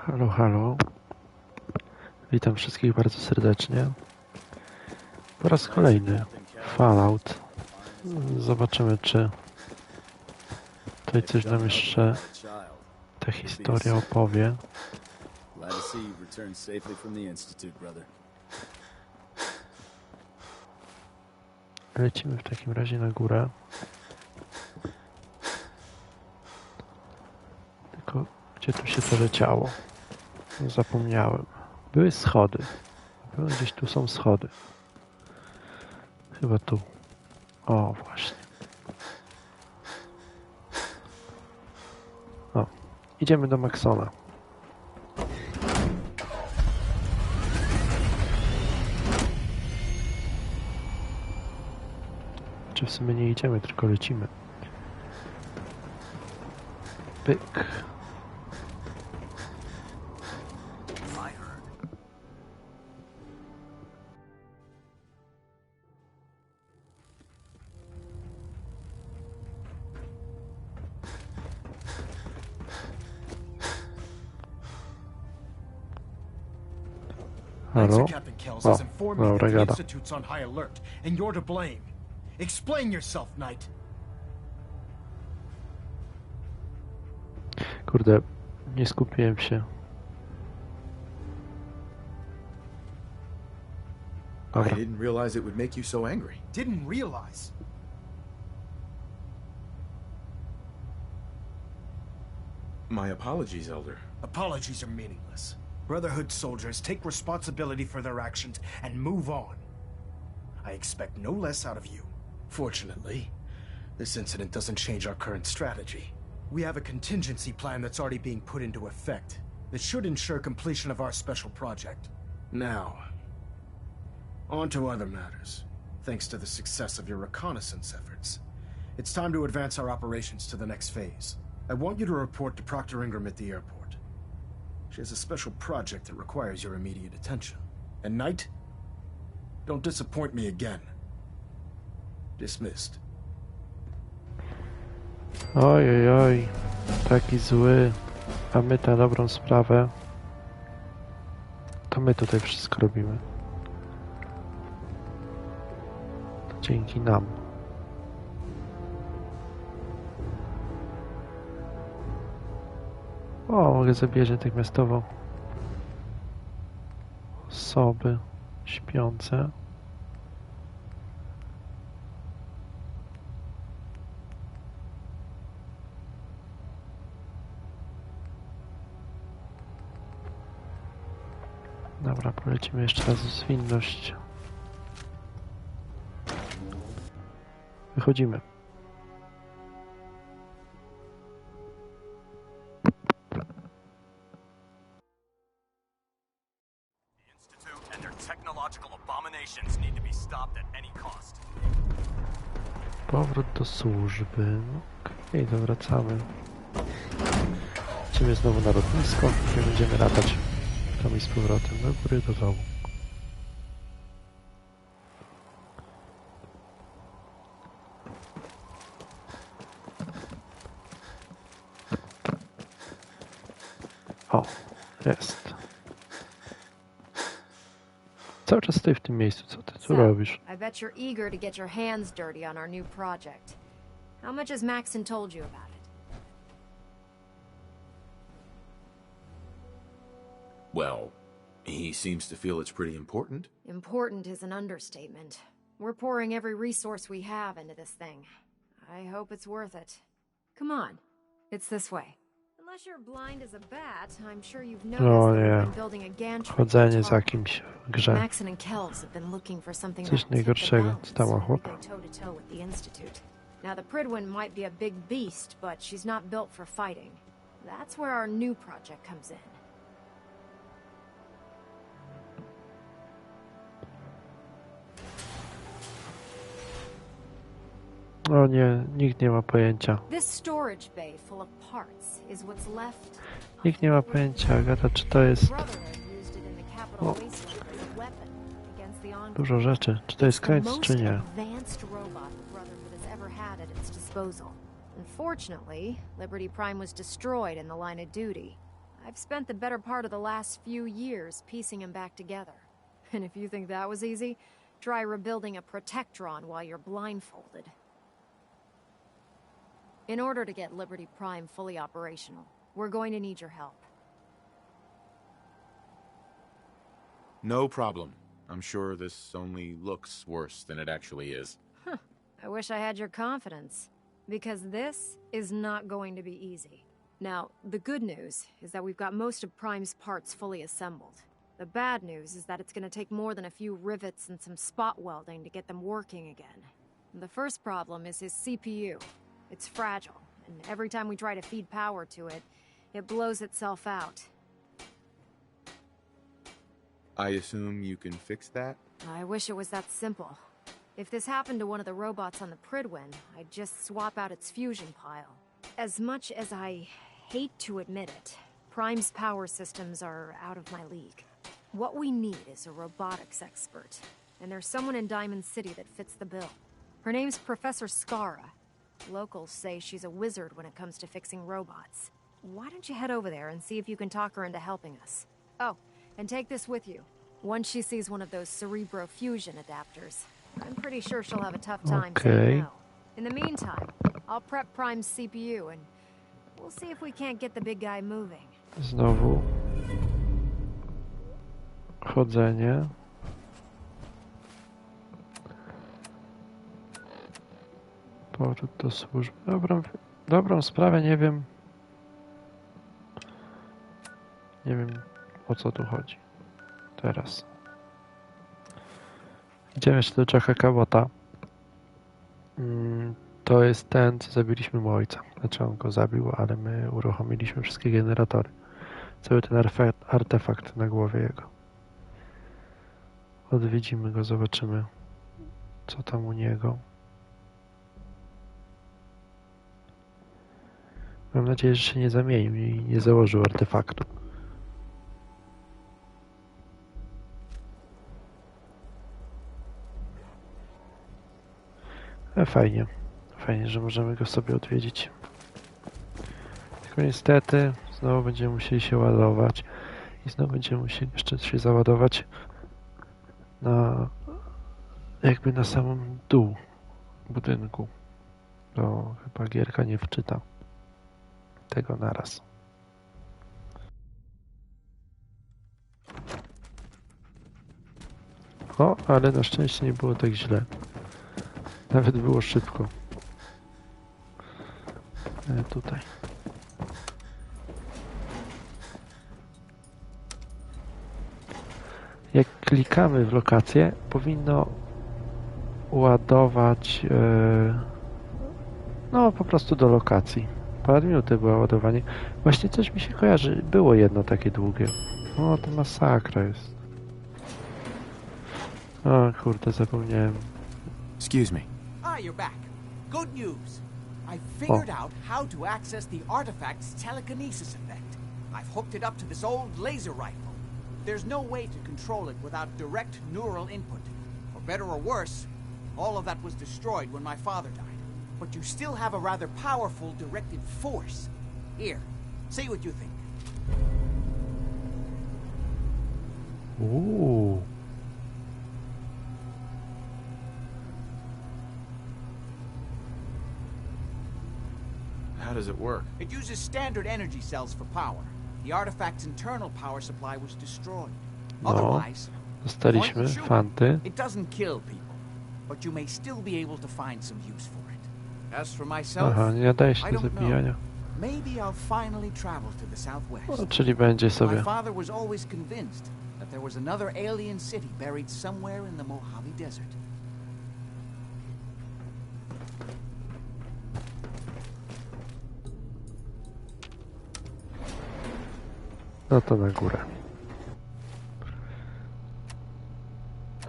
Halo, halo. Witam wszystkich bardzo serdecznie. Po raz kolejny Fallout. Zobaczymy, czy tutaj coś nam jeszcze ta historia opowie. Lecimy w takim razie na górę. Tylko gdzie tu się to leciało? Zapomniałem. Były schody. Pewno gdzieś tu są schody. Chyba tu. O, właśnie. O, idziemy do Maxona. Czy w sumie nie idziemy, tylko lecimy. Pyk. Hello? Captain Kells has informed me that the Institute's on high alert, and you're to blame. Explain yourself, Knight. Kurde, nie skupiłem się. Dobra. I didn't realize it would make you so angry. Didn't realize? My apologies, Elder. Apologies are meaningless. Brotherhood soldiers take responsibility for their actions and move on. I expect no less out of you. Fortunately, this incident doesn't change our current strategy. We have a contingency plan that's already being put into effect that should ensure completion of our special project. Now, on to other matters. Thanks to the success of your reconnaissance efforts, it's time to advance our operations to the next phase. I want you to report to Proctor Ingram at the airport. She has a special project that requires your immediate attention. And Knight, don't disappoint me again. Dismissed. Oj, oj, oj. Taki zły. A my tę dobrą sprawę. To my tutaj wszystko robimy. To dzięki nam. O, mogę zabierać natychmiastowo osoby śpiące. Dobra, polecimy jeszcze raz w zwinność. Wychodzimy. Powrót do służby. Okej, to wracamy. Lecimy znowu na lotnisko i będziemy latać tam i z powrotem do góry, do dołu. O, jest. Cały czas stoi w tym miejscu. Co ty tu robisz? I bet you're eager to get your hands dirty on our new project. How much has Maxon told you about it? Well, he seems to feel it's pretty important. Important is an understatement. We're pouring every resource we have into this thing. I hope it's worth it. Come on. It's this way. Unless you're blind as a bat, I'm sure you've noticed that we've been building a gantry. Chodzenie za kimś w grze. Maxon and Kells have been looking for something Coś najgorszego. Stała chłopa. Now the Prydwen might be a big beast, but she's not built for fighting. That's where our new project comes in. O nie, nikt nie ma pojęcia. Nikt nie ma pojęcia, Agata, czy to jest... O, dużo rzeczy. Czy to jest koniec, czy nie? Unfortunately, Liberty Prime was destroyed in the line of duty. I've spent the better part of the last few years piecing him back together. And if you think that was easy, try rebuilding a Protectron while you're blindfolded. In order to get Liberty Prime fully operational, we're going to need your help. No problem. I'm sure this only looks worse than it actually is. I wish I had your confidence, because this is not going to be easy. Now, the good news is that we've got most of Prime's parts fully assembled. The bad news is that it's going to take more than a few rivets and some spot welding to get them working again. The first problem is his CPU. It's fragile, and every time we try to feed power to it, it blows itself out. I assume you can fix that? I wish it was that simple. If this happened to one of the robots on the Pridwin, I'd just swap out its fusion pile. As much as I hate to admit it, Prime's power systems are out of my league. What we need is a robotics expert, and there's someone in Diamond City that fits the bill. Her name's Professor Skara. Locals say she's a wizard when it comes to fixing robots. Why don't you head over there and see if you can talk her into helping us? Oh, and take this with you. Once she sees one of those Cerebro fusion adapters, I'm pretty sure she'll have a tough time saying no. In the meantime, I'll prep Prime's CPU and we'll see if we can't get the big guy moving. Znowu chodzenie. Powrót do służby. Dobrą sprawę, nie wiem. Nie wiem, o co tu chodzi. Teraz. Idziemy jeszcze do Jacka Cabota. To jest ten, co zabiliśmy mu ojca. Znaczy on go zabił, ale my uruchomiliśmy wszystkie generatory. Cały ten artefakt na głowie jego. Odwiedzimy go, zobaczymy, co tam u niego. Mam nadzieję, że się nie zamienił i nie założył artefaktu. Fajnie. Fajnie, że możemy go sobie odwiedzić. Tylko niestety znowu będziemy musieli się ładować i znowu będziemy musieli jeszcze się załadować jakby na samym dół budynku. To chyba gierka nie wczyta tego naraz. O, ale na szczęście nie było tak źle. Nawet było szybko. Tutaj. Jak klikamy w lokację, powinno ładować no po prostu do lokacji. Parę minuty było ładowanie. Właśnie coś mi się kojarzy. Było jedno takie długie. O, to masakra jest. O kurde, zapomniałem. Excuse me. Ah, you're back. Good news. I've figured out how to access the artifact's telekinesis effect. I've hooked it up to this old laser rifle. There's no way to control it without direct neural input. For better or worse, all of that was destroyed when my father died. But you still have a rather powerful directive force. Here, see what you think. Ooh. How does it work? It uses standard energy cells for power. The artifact's internal power supply was destroyed. No, Otherwise, dostaliśmy fanty. it doesn't kill people, but you may still be able to find some use for it. As for myself, Aha, nie nadaje się I do don't know. zabijania. Maybe I'll finally travel to the southwest. No, czyli będzie My sobie. father was always convinced that there was another alien city buried somewhere in the Mojave Desert. No to na górę.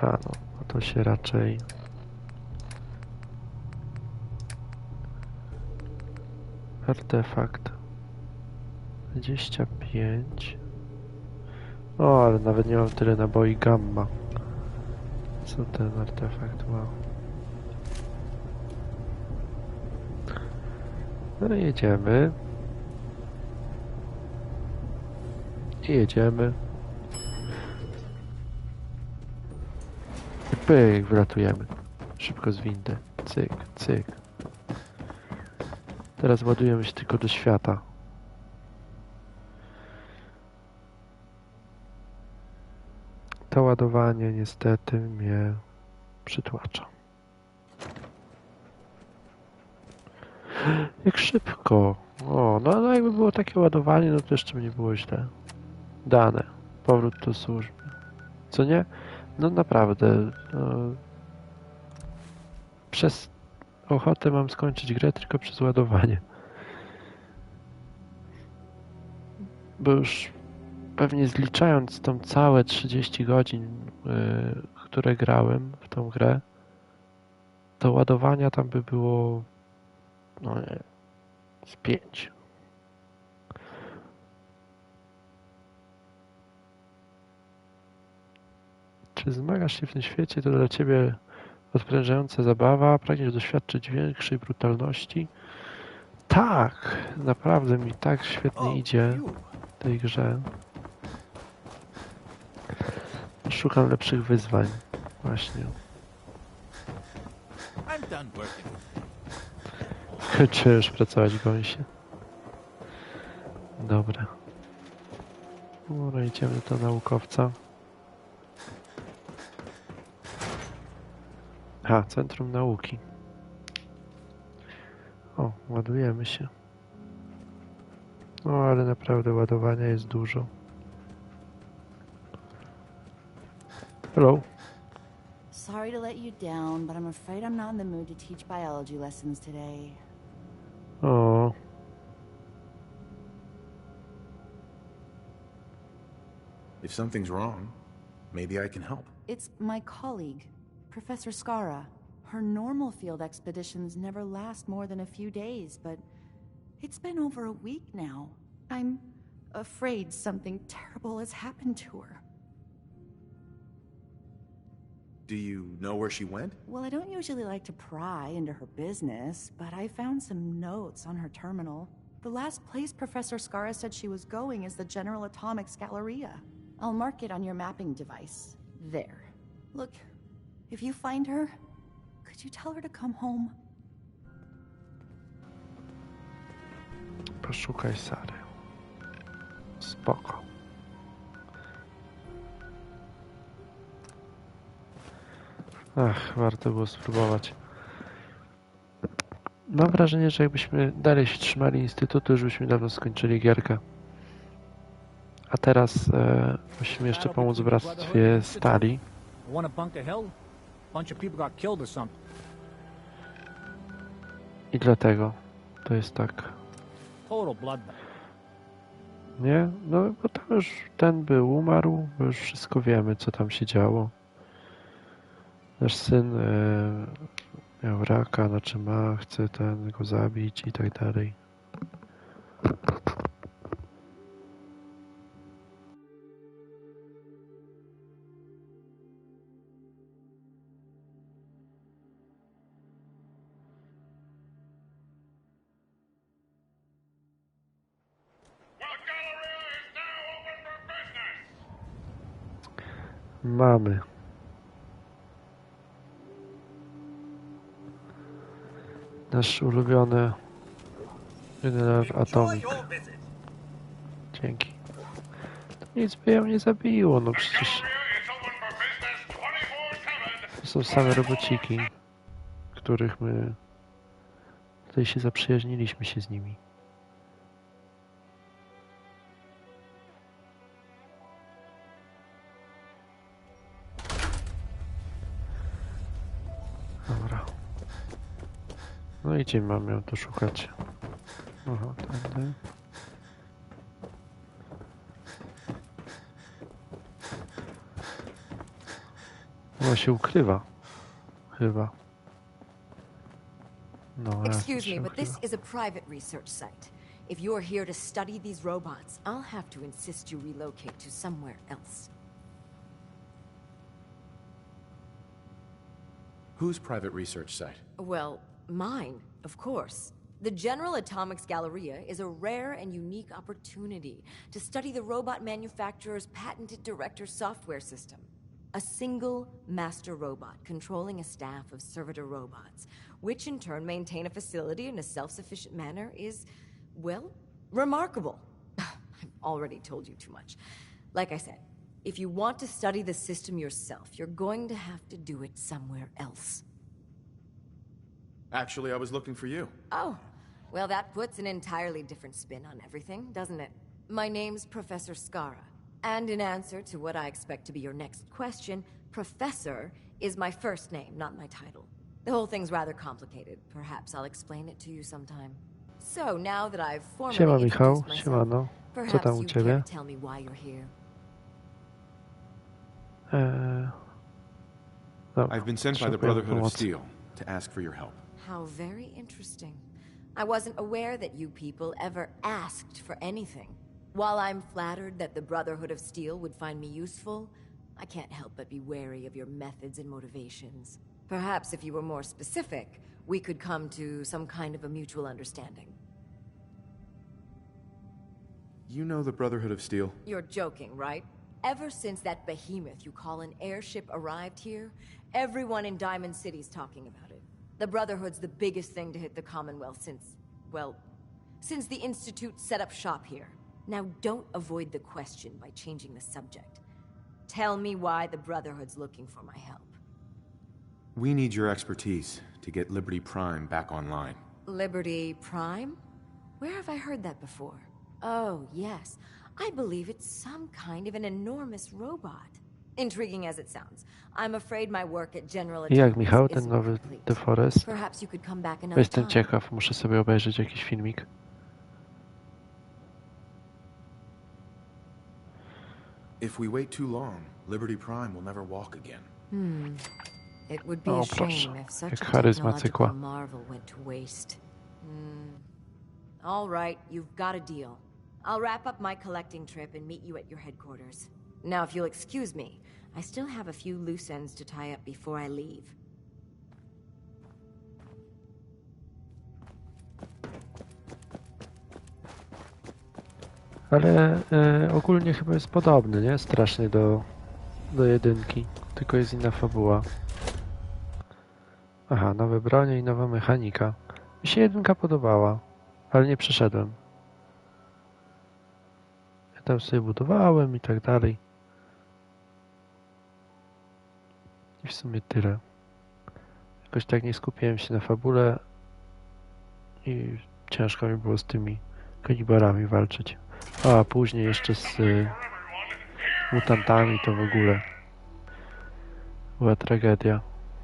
A no, to się raczej... Artefakt. 25. O, ale nawet nie mam tyle naboi gamma. Co ten artefakt ma? No i jedziemy. I jedziemy. I pyk, wylatujemy. Szybko z windy. Cyk, cyk. Teraz ładujemy się tylko do świata. To ładowanie niestety mnie przytłacza. Jak szybko. O, no jakby było takie ładowanie, no to jeszcze by nie było źle. Dane. Powrót do służby. Co nie? No naprawdę. Przez ochotę mam skończyć grę tylko przez ładowanie. Bo już pewnie zliczając tą całe 30 godzin, które grałem w tą grę, to ładowania tam by było no nie, z 5. Czy zmagasz się w tym świecie, to dla ciebie odprężająca zabawa, pragniesz doświadczyć większej brutalności? Tak, naprawdę mi tak świetnie idzie w tej grze. Szukam lepszych wyzwań. Właśnie. Kończę już pracować gąsie. Dobra. No idziemy do naukowca. Centrum Nauki. O, ładujemy się. No, ale naprawdę ładowania jest dużo. Hello. Sorry to let you down, but I'm afraid I'm not in the mood to teach biology lessons today. O. If something's wrong, maybe I can help. It's my colleague, Professor Skara. Her normal field expeditions never last more than a few days, but it's been over a week now. I'm afraid something terrible has happened to her. Do you know where she went? Well, I don't usually like to pry into her business, but I found some notes on her terminal. The last place Professor Skara said she was going is the General Atomics Galleria. I'll mark it on your mapping device. There. Look, if you find her, could you tell her to come home? Poszukaj Sary. Spoko. Ach, warto było spróbować. Mam wrażenie, że jakbyśmy dalej się trzymali instytutu, już byśmy dawno skończyli gierkę. A teraz musimy jeszcze pomóc w bractwie Stali. I dlatego to jest tak. Nie? No bo tam już ten był umarł, bo już wszystko wiemy, co tam się działo. Nasz syn miał raka, znaczy chce go zabić i tak dalej. Mamy. Nasz ulubiony generał Atomik. Dzięki. To nic by ją nie zabiło, no przecież to są same robociki, których my tutaj się zaprzyjaźniliśmy się z nimi. Dobra. No i gdzie mamy ją tu szukać? Aha, tędy. Ona się ukrywa. Chyba. No, Excuse me, but this is a private research site. If you're here to study these robots, I'll have to insist you relocate to somewhere else. Whose private research site? Well, mine, of course. The General Atomics Galleria is a rare and unique opportunity to study the robot manufacturer's patented director software system. A single master robot controlling a staff of servitor robots, which in turn maintain a facility in a self-sufficient manner is, well, remarkable. I've already told you too much. Like I said, if you want to study the system yourself, you're going to have to do it somewhere else. Actually, I was looking for you. Oh, well, that puts an entirely different spin on everything, doesn't it? My name's Professor Skara, and in answer to what I expect to be your next question, Professor is my first name, not my title. The whole thing's rather complicated. Perhaps I'll explain it to you sometime. So, now that I've Siema formally Michał, introduced myself, siemano. Co perhaps tam u you'd care ciebie? to tell me why you're here. Dobra, I've been sent by the potrzebuję Brotherhood of pomocy. Steel to ask for your help. How very interesting. I wasn't aware that you people ever asked for anything. While I'm flattered that the Brotherhood of Steel would find me useful, I can't help but be wary of your methods and motivations. Perhaps if you were more specific, we could come to some kind of a mutual understanding. You know the Brotherhood of Steel? You're joking, right? Ever since that behemoth you call an airship arrived here, everyone in Diamond City's talking about it. The Brotherhood's the biggest thing to hit the Commonwealth since, well, since the Institute set up shop here. Now don't avoid the question by changing the subject. Tell me why the Brotherhood's looking for my help. We need your expertise to get Liberty Prime back online. Liberty Prime? Where have I heard that before? Oh, yes. I believe it's some kind of an enormous robot. Intriguing as it sounds. I'm afraid my work at General I jak Atomics Michał, ten isn't nowy complete. The Forest? Perhaps you could come back another Jestem time. ciekaw, muszę sobie obejrzeć jakiś filmik. If we wait too long, Liberty Prime will never walk again. It would be O, a proszę, shame if such jak a charyzma technological cykła. marvel went to waste. All right, you've got a deal. I'll wrap up my collecting trip and meet you at your headquarters. Now, if you'll excuse me, I still have a few loose ends to tie up before I leave. Ale ogólnie chyba jest podobny, nie? Strasznie do jedynki, tylko jest inna fabuła. Aha, nowe bronie i nowa mechanika. Mi się jedynka podobała, ale nie przeszedłem. Ja tam sobie budowałem i tak dalej. I w sumie tyle. Jakoś tak nie skupiłem się na fabule i ciężko mi było z tymi kalibarami walczyć. A później jeszcze z mutantami to w ogóle była tragedia.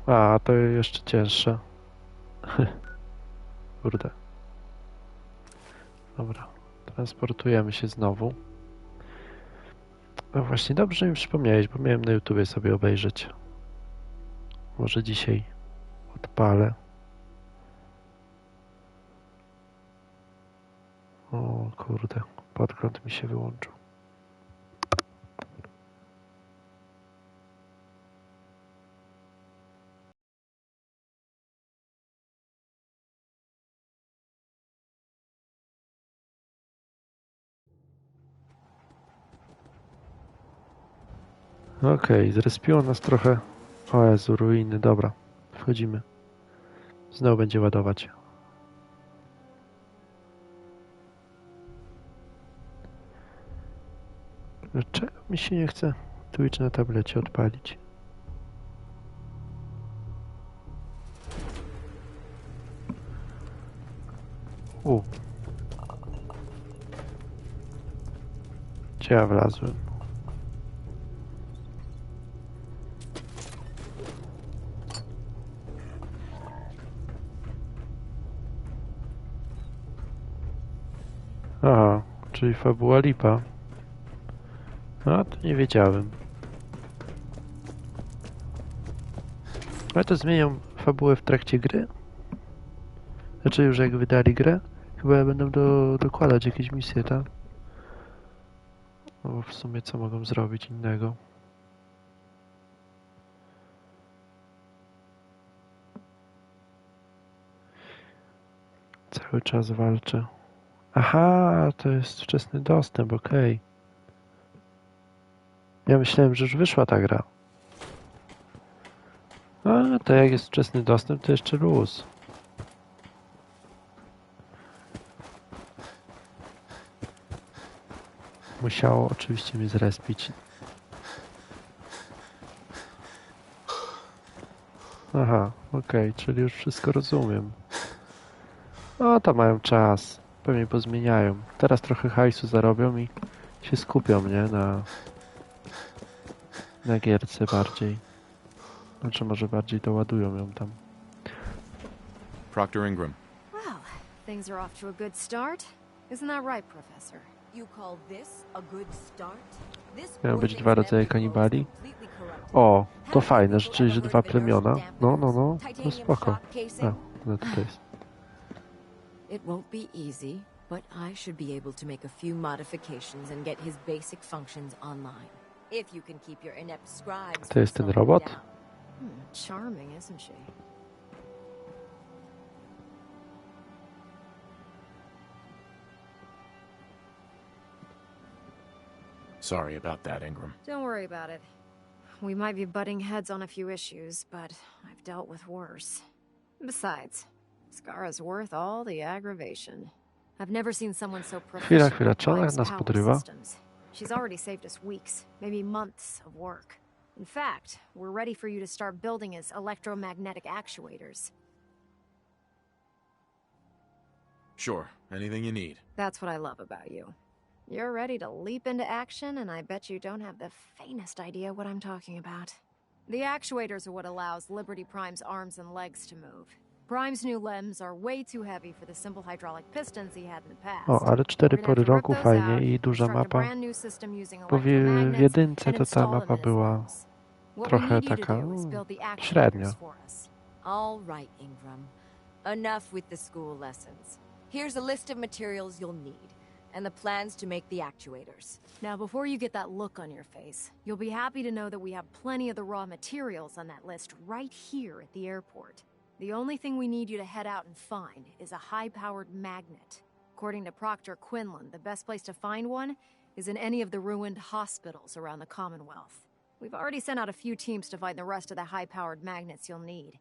A to jeszcze cięższe. Kurde. Dobra, transportujemy się znowu. No właśnie, dobrze mi przypomniałeś, bo miałem na YouTubie sobie obejrzeć. Może dzisiaj odpalę. O kurde, podgląd mi się wyłączył. Okej, zrespiło nas trochę. O Jezu, ruiny, dobra. Wchodzimy. Znowu będzie ładować. Dlaczego mi się nie chce Twitch na tablecie odpalić? Gdzie ja wlazłem? Aha, czyli fabuła lipa. A, to nie wiedziałem. Ale to zmienią fabułę w trakcie gry? Znaczy już jak wydali grę? Chyba będą dokładać jakieś misje, tak? No bo w sumie co mogą zrobić innego? Cały cały czas walczę. Aha, to jest wczesny dostęp, okej. Ja myślałem, że już wyszła ta gra. A, to jak jest wczesny dostęp, to jeszcze luz. Musiało oczywiście mnie zrespić. Aha, okej, czyli już wszystko rozumiem. No to mają czas. Pewnie pozmieniają. Teraz trochę hajsu zarobią i się skupią, nie? Na gierce bardziej. Znaczy może bardziej doładują ją tam. Proctor Ingram. Well, things are off to a good start. Isn't that right, Professor? You call this a good start? This Miały być poor dwa thing's rodzaje memory kanibali. was completely corrupted. O, to Have fajne, you rzeczywiście, że ever dwa heard of inertial plemiona. No, dampeners? to Titanium spoko. shock casing? A, no to jest. It won't be easy, but I should be able to make a few modifications and get his basic functions online. If you can keep your inept scribes To jest ten from slowing robot? down. Charming, isn't she? Sorry about that, Ingram. Don't worry about it. We might be butting heads on a few issues, but I've dealt with worse. Besides, Skara's worth all the aggravation. I've never seen someone so Chwila, proficient czy ona with nas power podrywa? systems. She's already saved us weeks, maybe months of work. In fact, we're ready for you to start building his electromagnetic actuators. Sure, anything you need. That's what I love about you. You're ready to leap into action, and I bet you don't have the faintest idea what I'm talking about. The actuators are what allows Liberty Prime's arms and legs to move. Prime's new limbs are way too heavy for the simple hydraulic pistons he had in the past. O, ale 4 We're gonna pory have to rip roku, those fajnie out, i duża construct a mapa. brand new system using Bo w electromagnets, jedynce and to ta install them mapa in his była limbs. What we trochę need you to taka do is build the actuators średnia. for us. All right, Ingram. Enough with the school lessons. Here's a list of materials you'll need, and the plans to make the actuators. Now, before you get that look on your face, you'll be happy to know that we have plenty of the raw materials on that list right here at the airport. The only thing we need you to head out and find is a high-powered magnet. According to Proctor Quinlan, the best place to find one is in any of the ruined hospitals around the Commonwealth. We've already sent out a few teams to find the rest of the high-powered magnets you'll need.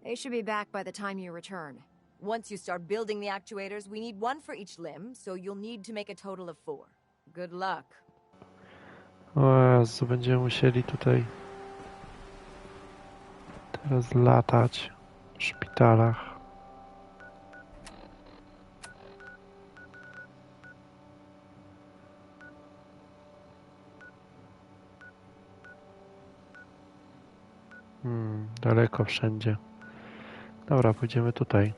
They should be back by the time you return. Once you start building the actuators, we need one for each limb, so you'll need to make a total of 4. Good luck. O Jezu, będziemy musieli tutaj teraz latać w szpitalach. Daleko wszędzie. Dobra, pójdziemy tutaj.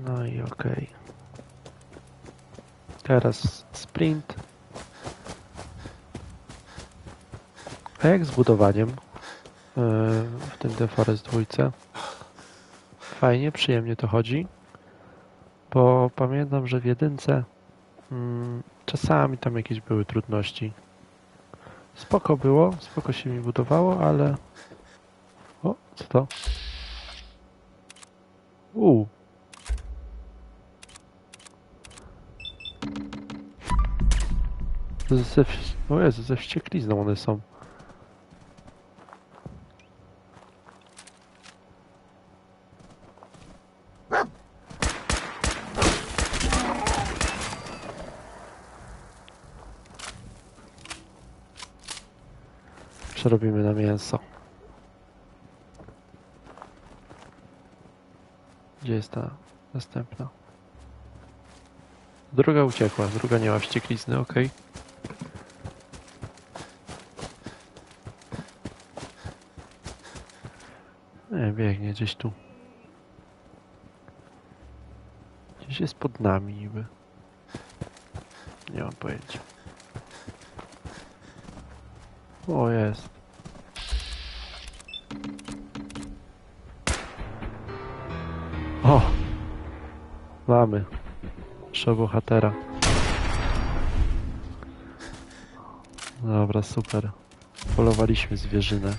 No i okej. Teraz sprint. A jak z budowaniem w tym The Forest 2? Fajnie, przyjemnie to chodzi. Bo pamiętam, że w jedynce czasami tam jakieś były trudności. Spoko było, spoko się mi budowało, ale... O, co to? O Jezu, ze wścieklizną one są. Przerobimy na mięso. Gdzie jest ta następna? Druga uciekła, druga nie ma wścieklizny, okej. Nie, biegnie gdzieś tu. Gdzieś Coś jest pod nami niby. Nie mam pojęcia. O, jest. O! Mamy. Naszego bohatera. Dobra, super. Polowaliśmy zwierzynę.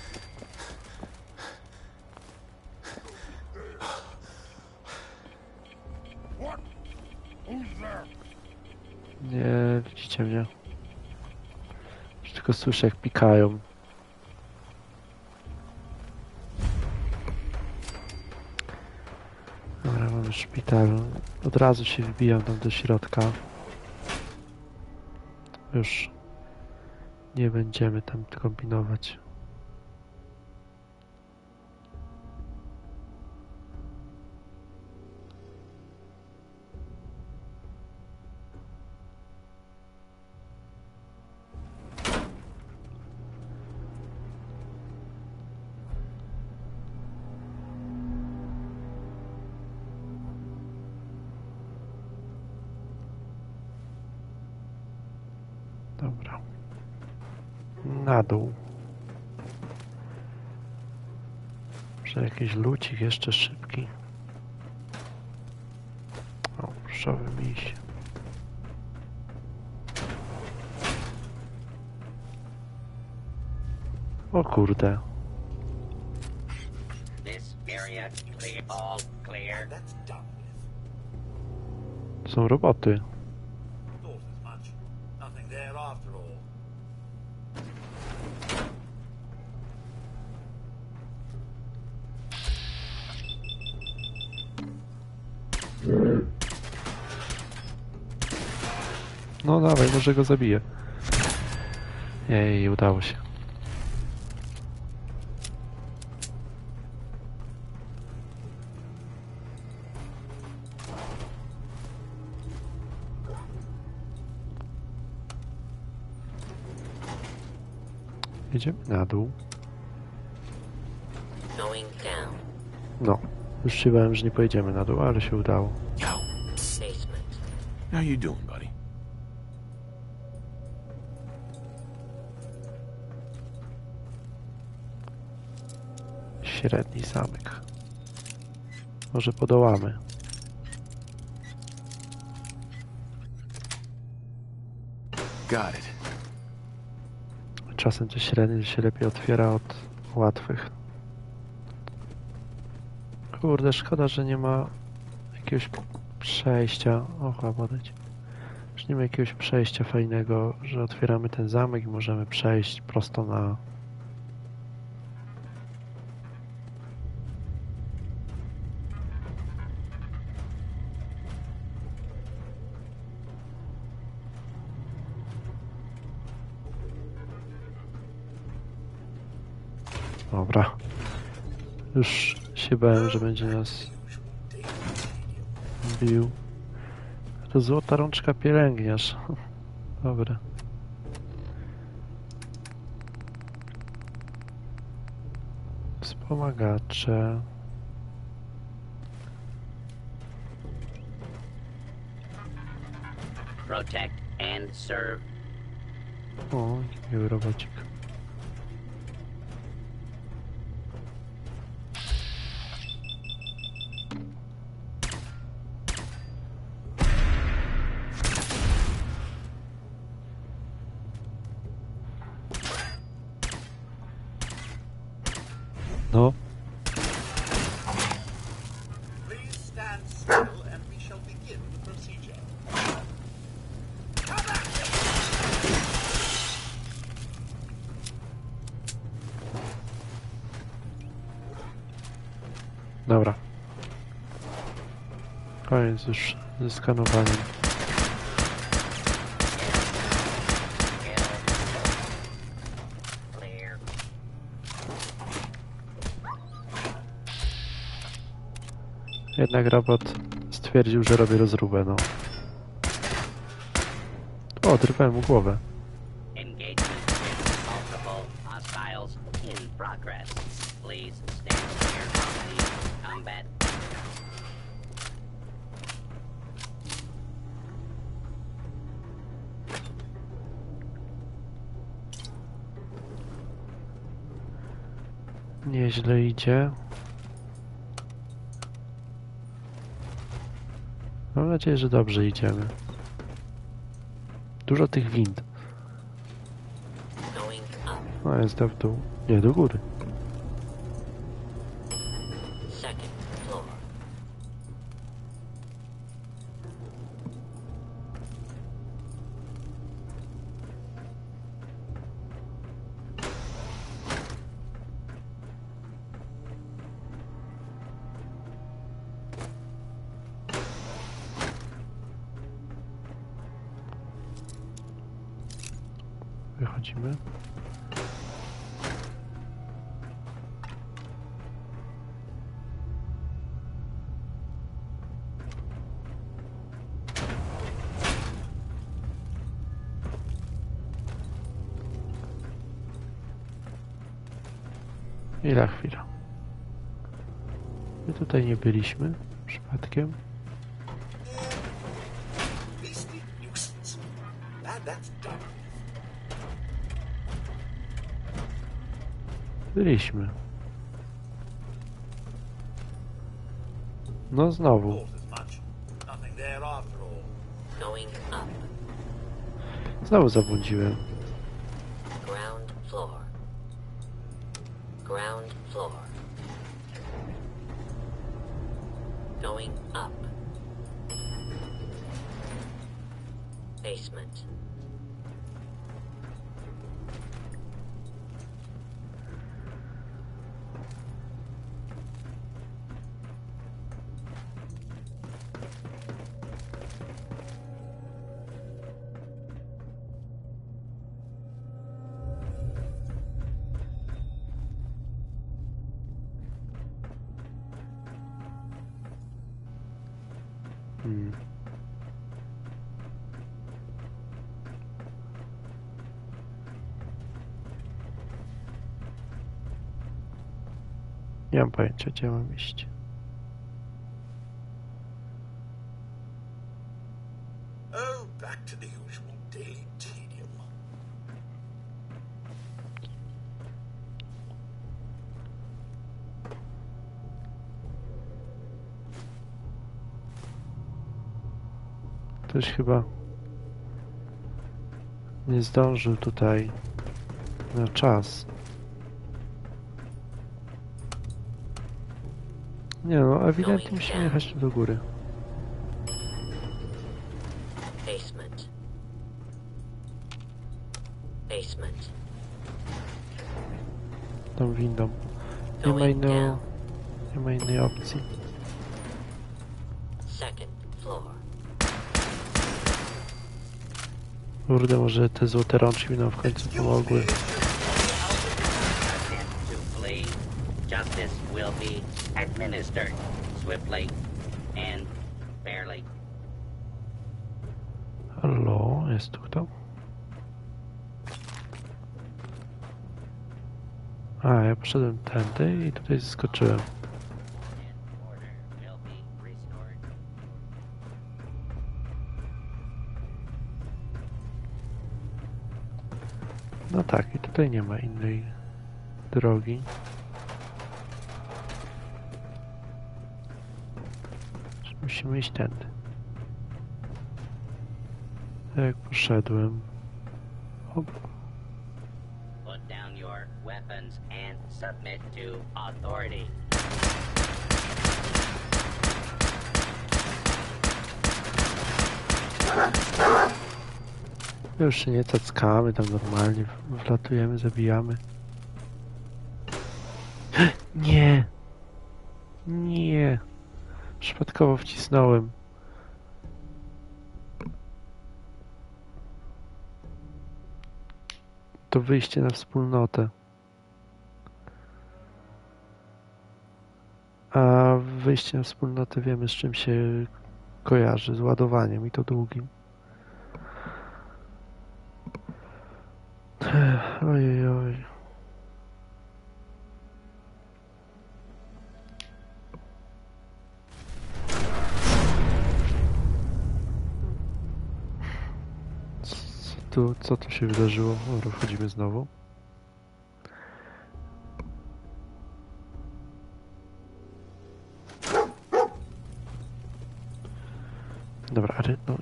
Nie widzicie mnie. Już tylko słyszę, jak pikają. Dobra, mamy szpital. Od razu się wbijam tam do środka. Już nie będziemy tam kombinować. Dobra. Na dół. Może jakiś lucik jeszcze szybki. O, pluszowy miś. O kurde. This area clear, all clear. That's done with. Są roboty. Thought as much. Nothing there after all. No dawaj, może go zabiję. Jej, udało się. Jedziemy na dół. Going down. No, już się bałem, że nie pojedziemy na dół, ale się udało. Basement. How you doing, buddy? Średni zamek. Może podołamy. Got it. Czasem te średnie się lepiej otwiera od łatwych. Kurde, szkoda, że nie ma jakiegoś przejścia. O, chyba podać. Że nie ma jakiegoś przejścia fajnego, że otwieramy ten zamek i możemy przejść prosto na... Dobra. Już się bałem, że będzie nas bił. To złota rączka pielęgniarz. Dobra. Wspomagacze. Protect and serve. O, miły robocik. No, Please stand still and we shall begin the procedure. dobra. Koniec już ze skanowaniem. Clear. Jednak robot stwierdził, że robię rozróbę, no. O, drwałem mu głowę. Engagement with multiple hostiles in progress. Please stand clear of the combat. Nieźle idzie. Mam nadzieję, że dobrze idziemy. Dużo tych wind. No jest w dół. Nie, do góry. Wychodzimy. I na chwilę. My tutaj nie byliśmy przypadkiem. Beastly nuisance. That's done. Byliśmy. No znowu. Thought as much. Nothing there after all. Going up. Znowu zabłądziłem. Ground floor. Ground floor. Going up. Basement. Nie mam pojęcia, gdzie mam iść. Oh, back to the usual daily tedium. Ktoś chyba nie zdążył tutaj na czas. Nie no, ewidentnie musimy jechać do góry. Basement. Basement. Tą windą. Nie ma innej opcji. Second floor. Kurde, może te złote rączki nam w końcu pomogły. To flee, justice will be administered swiftly and fairly. Halo, jest tu kto? A, ja poszedłem tędy i tutaj skoczyłem. Order will be restored. No tak, i tutaj nie ma innej drogi. Musimy iść tędy. Tak jak poszedłem. Hop. Put down your weapons and submit to authority. Już się nie cackamy, tam normalnie wlatujemy, zabijamy. Nie! Nie! Przypadkowo wcisnąłem. To wyjście na wspólnotę. A wyjście na wspólnotę wiemy, z czym się kojarzy, z ładowaniem i to długim. Ojej, oj. Co tu się wydarzyło? Dobra, wchodzimy znowu.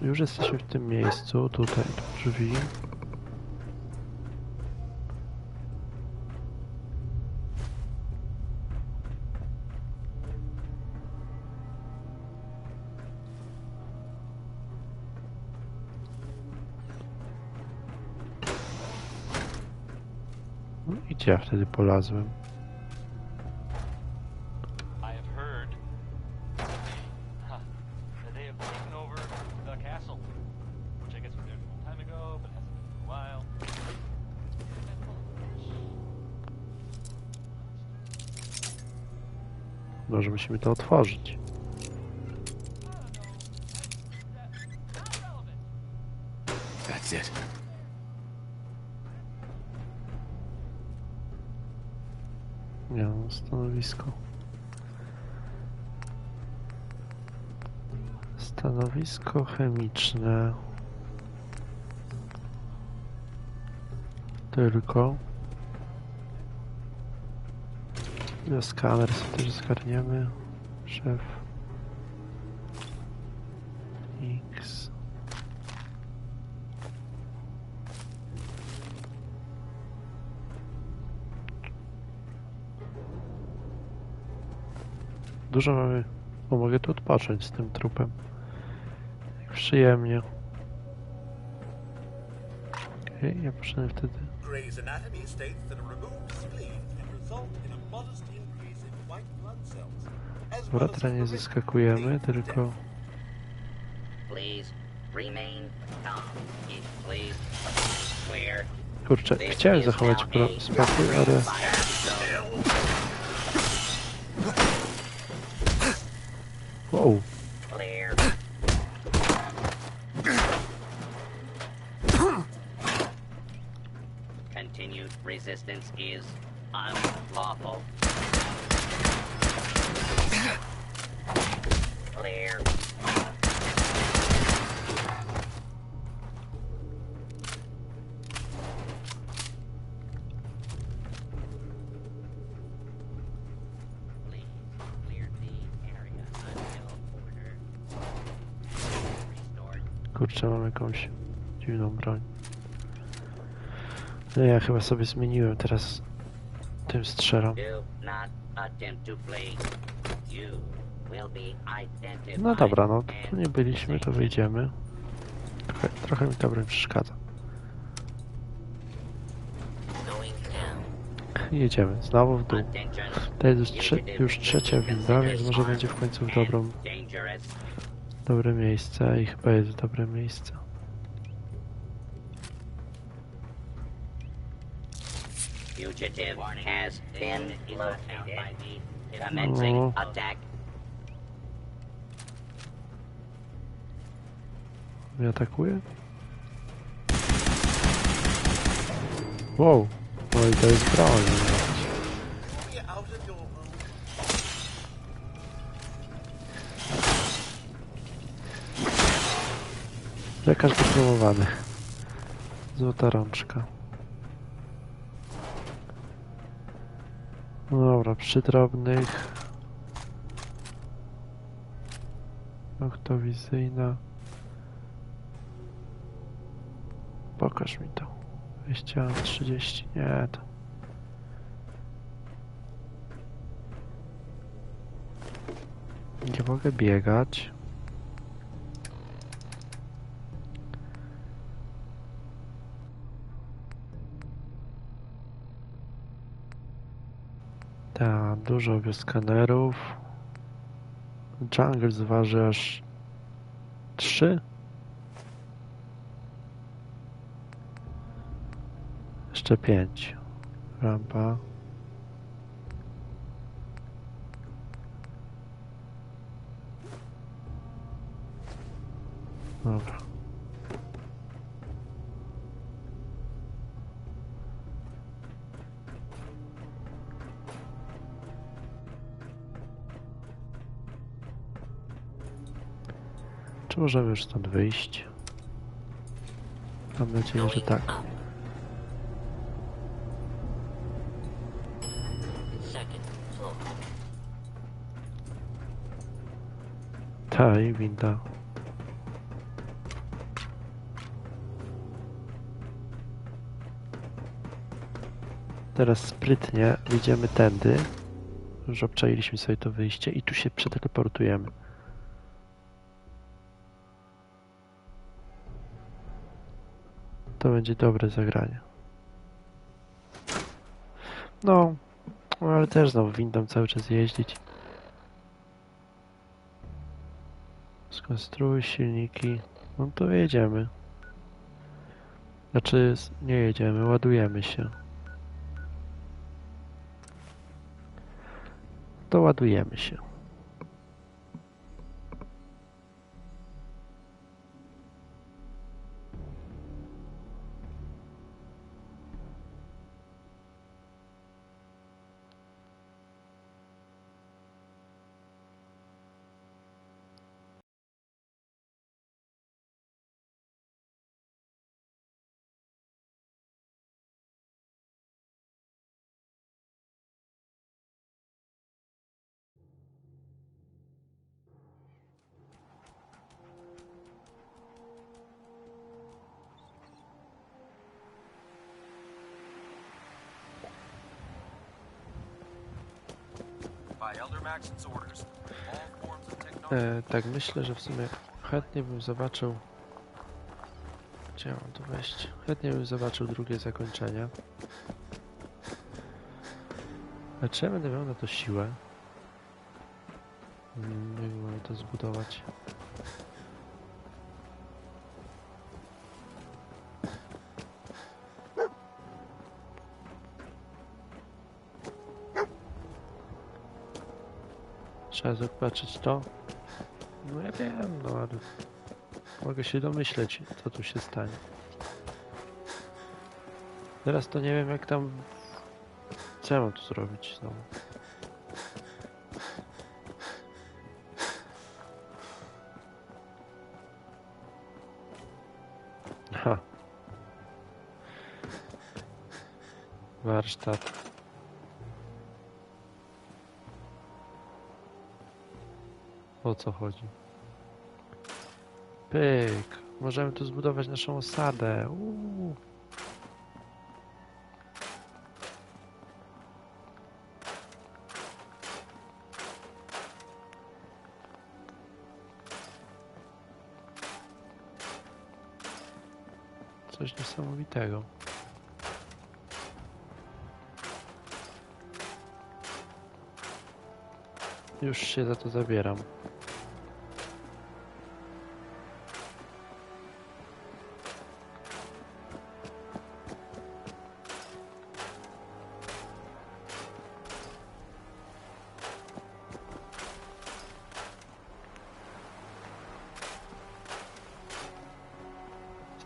Już jesteśmy w tym miejscu, tutaj drzwi. No i gdzie ja wtedy polazłem? I have heard that they have taken over the castle, which I guess was there a long time ago, but hasn't been for a while. Może musimy to otworzyć. That's it. Nie mam stanowisko. Stanowisko chemiczne. Tylko. Skaner sobie też zgarniemy. Szef. X. Dużo mamy. Bo mogę tu odpocząć z tym trupem. Jak przyjemnie. Okej, ja poszedłem wtedy. Gray's anatomy states that a removed spleen can result in a modest increase in white blood cells. As Dobra, well as teraz nie prevent zaskakujemy, late tylko... death. Please remain calm. Please clear. Kurczę, chciałem zachować spokój, ale... Wow. Clear. Continued resistance is unlawful. Clear. Please clear the area until order restored. Kurczę, mam jakąś dziwną broń. No ja chyba sobie zmieniłem, teraz tym strzelam. Do not attempt to flee. You will be identified. No dobra, no tu nie byliśmy, to wyjdziemy. Trochę mi ta broń przeszkadza. Jedziemy, znowu w dół. To jest już trzecia winda, więc może będzie w końcu w dobre miejsce i chyba jest dobre miejsce. Fugitive has been located. Commencing attack. Mnie atakuje? Wow, no i to jest broń. You're out of your room. Lekarz dyplomowany. Złota rączka. No dobra, przy drobnych. Noktowizyjna. Pokaż mi to. 230, nie to. Nie mogę biegać. Tak, dużo bioskanerów. Jungle zważy aż 3. Jeszcze 5. Rampa. Dobra. Czy możemy już stąd wyjść? Mam nadzieję, że tak. Ta i winda. Teraz sprytnie wyjdziemy tędy. Już obczailiśmy sobie to wyjście i tu się przeteleportujemy. To będzie dobre zagranie. No, ale też znowu windą cały czas jeździć. Skonstruuj silniki. No to jedziemy. Znaczy, nie jedziemy, ładujemy się. To ładujemy się. Tak, myślę, że w sumie chętnie bym zobaczył... Gdzie mam to wejść? Chętnie bym zobaczył drugie zakończenie. A czy ja będę miał na to siłę? Jak mam to zbudować? Trzeba zobaczyć to. No ja wiem, no ale mogę się domyśleć, co tu się stanie. Teraz to nie wiem, jak tam... Co ja mam tu zrobić znowu? Ha. Warsztat. O co chodzi? Pyk. Możemy tu zbudować naszą osadę. Coś niesamowitego. Już się za to zabieram.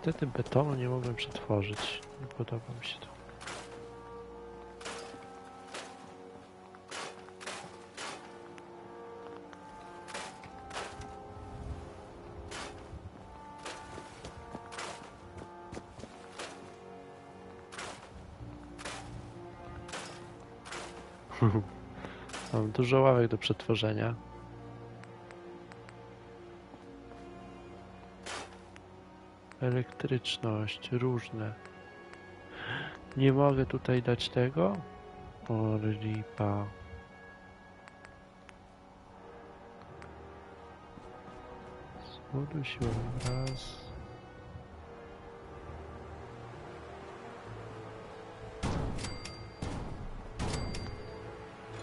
Niestety betonu nie mogłem przetworzyć. Nie podoba mi się to. Mam dużo ławek do przetworzenia. Elektryczność, różne. Nie mogę tutaj dać tego? O, lipa. Zbuduj siłę raz.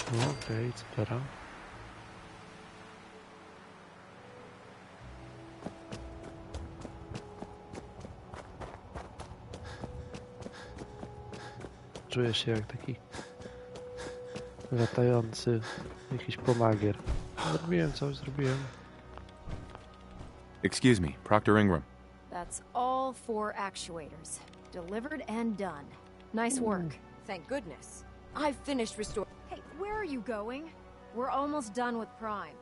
Okej, co teraz? Czuję się jak taki latający jakiś pomagier. Zrobiłem coś, zrobiłem. Excuse me, Proctor Ingram. That's all 4 actuators. Delivered and done. Nice work. Thank goodness. I've finished restoring... Hey, where are you going? We're almost done with Prime.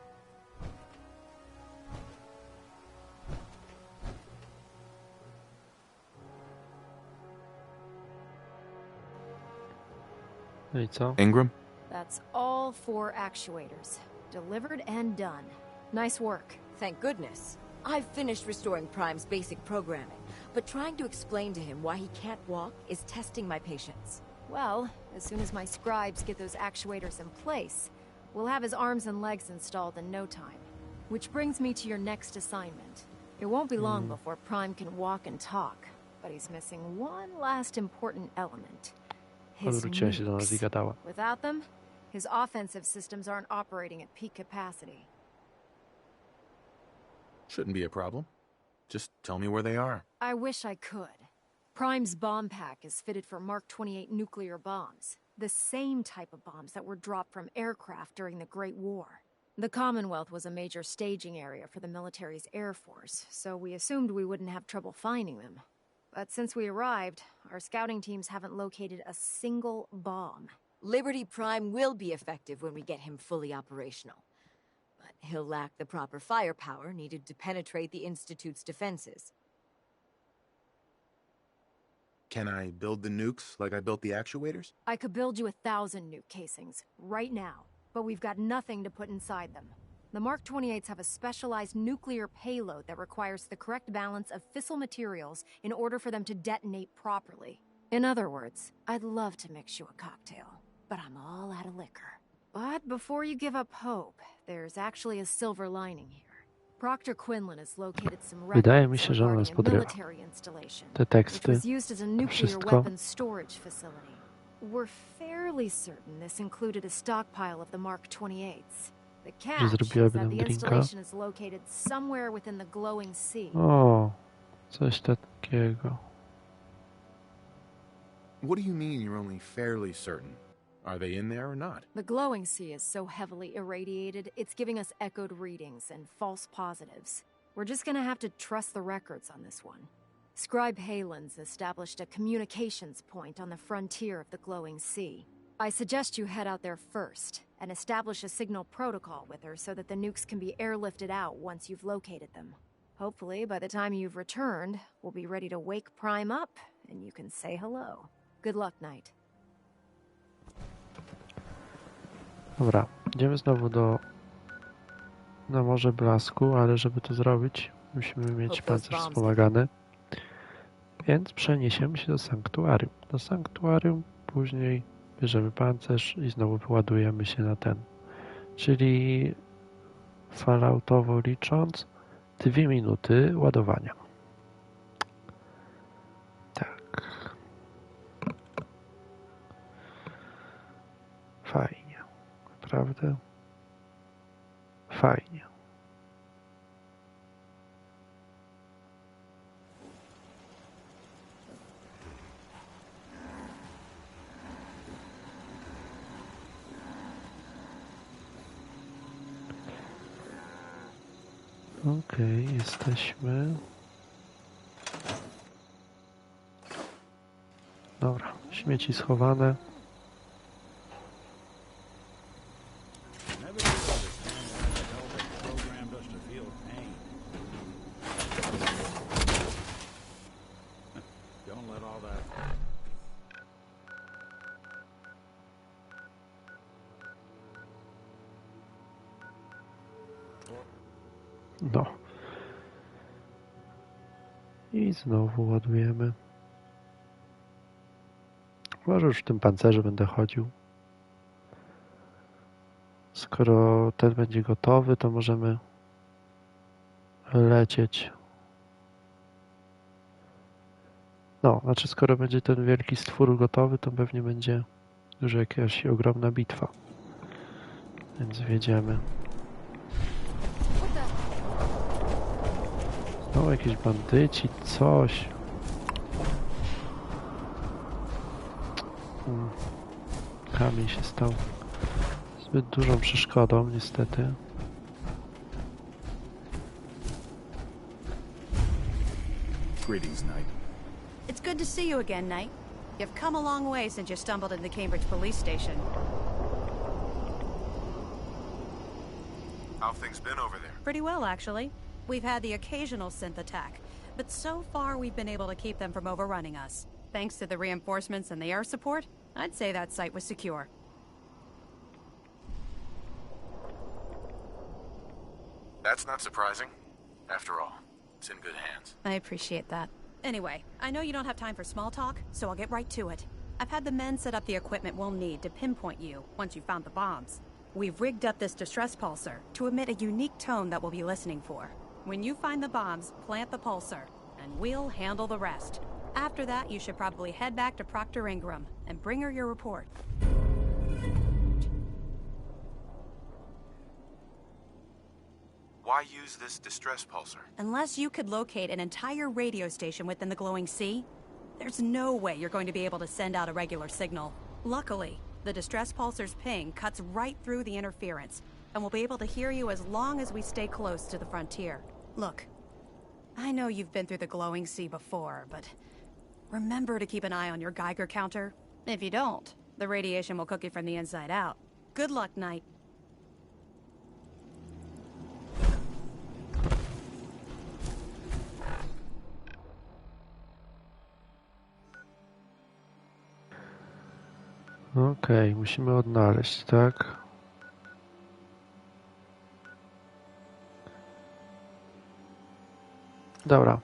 No i co? Ingram? That's all 4 actuators. Delivered and done. Nice work. Thank goodness. I've finished restoring Prime's basic programming, but trying to explain to him why he can't walk is testing my patience. Well, as soon as my scribes get those actuators in place, we'll have his arms and legs installed in no time. Which brings me to your next assignment. It won't be long before Prime can walk and talk, but he's missing one last important element. His Odwróciła się do nas i nukes. gadała. Without them, his offensive systems aren't operating at peak capacity. Shouldn't be a problem. Just tell me where they are. I wish I could. Prime's bomb pack is fitted for Mark 28 nuclear bombs, the same type of bombs that were dropped from aircraft during the Great War. The Commonwealth was a major staging area for the military's air force, so we assumed we wouldn't have trouble finding them. But since we arrived, our scouting teams haven't located a single bomb. Liberty Prime will be effective when we get him fully operational. But he'll lack the proper firepower needed to penetrate the Institute's defenses. Can I build the nukes like I built the actuators? I could build you 1,000 nuke casings, right now, but we've got nothing to put inside them. The Mark 28s have a specialized nuclear payload that requires the correct balance of fissile materials in order for them to detonate properly. In other words, I'd love to mix you a cocktail, but I'm all out of liquor. But before you give up hope, there's actually a silver lining here. Proctor Quinlan has located some Wydaje mi records się, że ona nas regarding a podrywa. military installation, Te which teksty, was used as a to nuclear wszystko. weapons storage facility. We're fairly certain this included a stockpile of the Mark 28s. The catch is zrobiłaby that nam the drinka. installation is located somewhere within the glowing sea. O, coś takiego. What do you mean you're only fairly certain? Are they in there or not? The glowing sea is so heavily irradiated, it's giving us echoed readings and false positives. We're just gonna have to trust the records on this one. Scribe Halen's established a communications point on the frontier of the glowing sea. I suggest you head out there first and establish a signal protocol with her so that the nukes can be airlifted out once you've located them. Hopefully, by the time you've returned, we'll be ready to wake Prime up and you can say hello. Good luck, Knight. Dobra, idziemy znowu na Morze Blasku, ale żeby to zrobić, musimy mieć pancerz wspomagany. Więc przeniesiemy się do sanktuarium. Do sanktuarium, później bierzemy pancerz i znowu wyładujemy się na ten. Czyli falloutowo licząc 2 minuty ładowania. Tak. Fajnie. Naprawdę? Fajnie. Okej, jesteśmy. Dobra, śmieci schowane. No. I znowu ładujemy. Może już w tym pancerzu będę chodził. Skoro ten będzie gotowy, to możemy lecieć. No, znaczy skoro będzie ten wielki stwór gotowy, to pewnie będzie już jakaś ogromna bitwa. Więc wjedziemy. No, jakieś bandyci, coś. Kamień się stał zbyt dużą przeszkodą, niestety. Greetings, Knight. It's good to see you again, Knight. You've come a long way since you stumbled into the Cambridge police station. How have things been over there? Pretty well, actually. We've had the occasional synth attack, but so far we've been able to keep them from overrunning us. Thanks to the reinforcements and the air support, I'd say that site was secure. That's not surprising. After all, it's in good hands. I appreciate that. Anyway, I know you don't have time for small talk, so I'll get right to it. I've had the men set up the equipment we'll need to pinpoint you once you've found the bombs. We've rigged up this distress pulsar to emit a unique tone that we'll be listening for. When you find the bombs, plant the pulsar, and we'll handle the rest. After that, you should probably head back to Proctor Ingram and bring her your report. Why use this distress pulsar? Unless you could locate an entire radio station within the glowing sea, there's no way you're going to be able to send out a regular signal. Luckily, the distress pulsar's ping cuts right through the interference, and we'll be able to hear you as long as we stay close to the frontier. Look, I know you've been through the glowing sea before, but remember to keep an eye on your Geiger counter. If you don't, the radiation will cook you from the inside out. Good luck, Knight. Okej, musimy odnaleźć, tak? Dobra.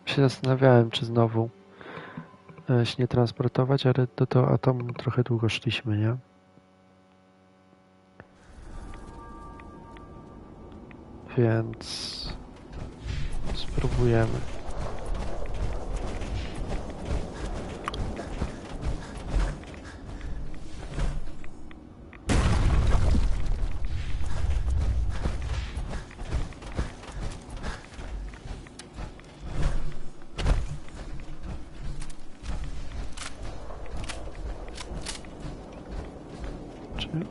Się zastanawiałem, czy znowu się nie transportować, ale do tego atomu trochę długo szliśmy, nie? Więc spróbujemy.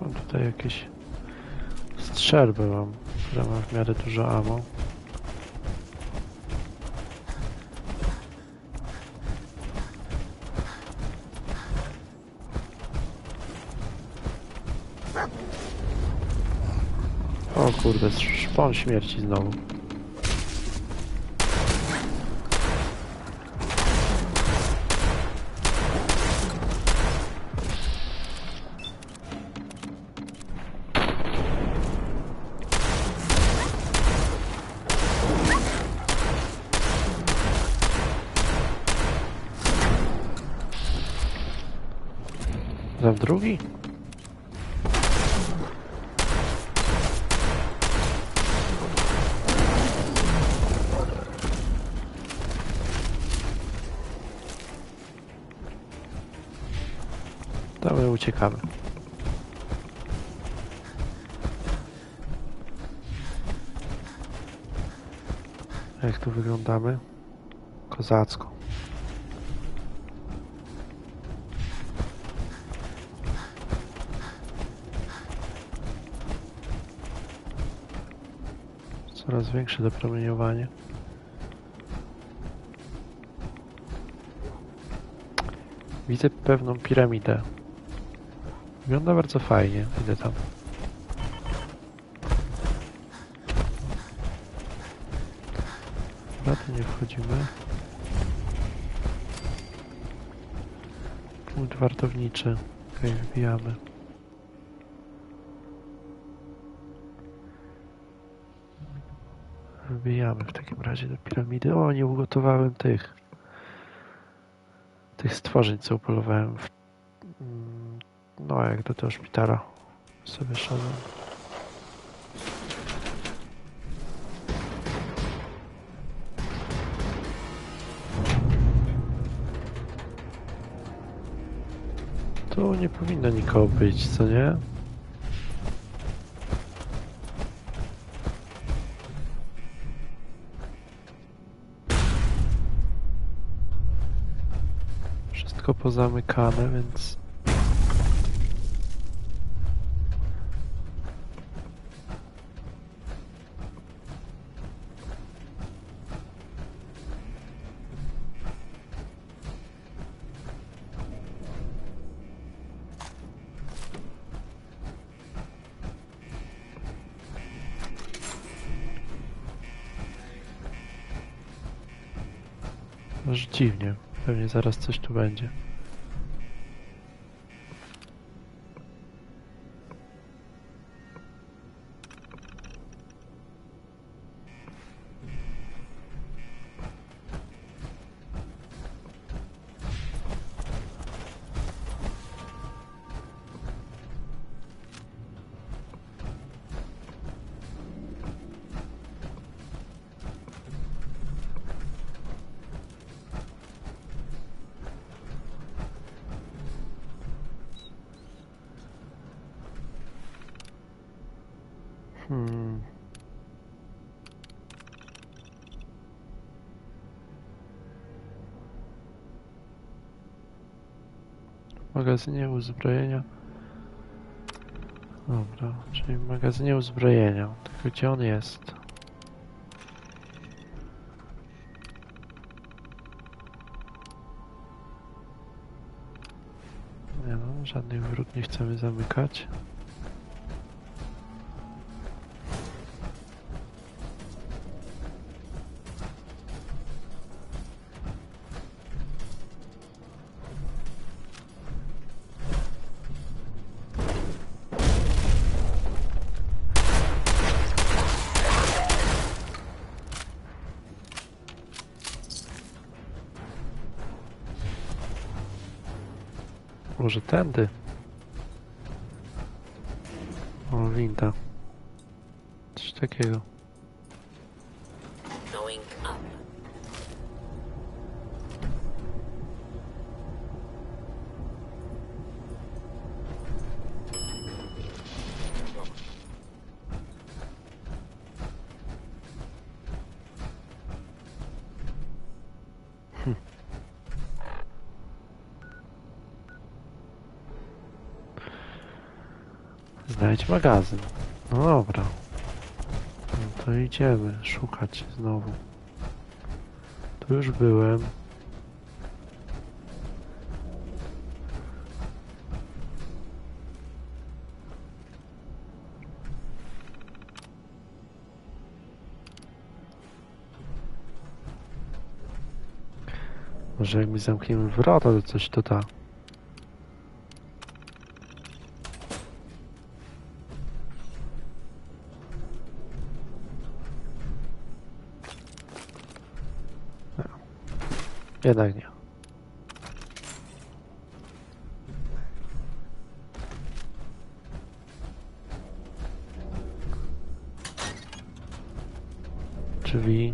Mam tutaj jakieś strzelby które ma w miarę dużo ammo. O kurde, szpon śmierci znowu. Za drugi? To my uciekamy. Jak tu wyglądamy? Kozacko. Coraz większe dopromieniowanie. Widzę pewną piramidę. Wygląda bardzo fajnie. Idę tam. Na to nie wchodzimy. Punkt wartowniczy. Okej, wbijamy. Wbijamy w takim razie do piramidy. O, nie ugotowałem tych stworzeń, co upolowałem no, jak do tego szpitala sobie szedłem. Tu nie powinno nikogo być, co nie? Wszystko pozamykane, więc... Aż dziwnie. Pewnie zaraz coś tu będzie. W magazynie uzbrojenia. Dobra, czyli w magazynie uzbrojenia. Tylko gdzie on jest? Nie no, żadnych wrót nie chcemy zamykać. Może tędy? O, winda. Coś takiego. Going up. Znajdź magazyn. No dobra. No to idziemy szukać znowu. Tu już byłem. Może jak mi zamkniemy wrota, to coś to da. Jednak nie. Drzwi.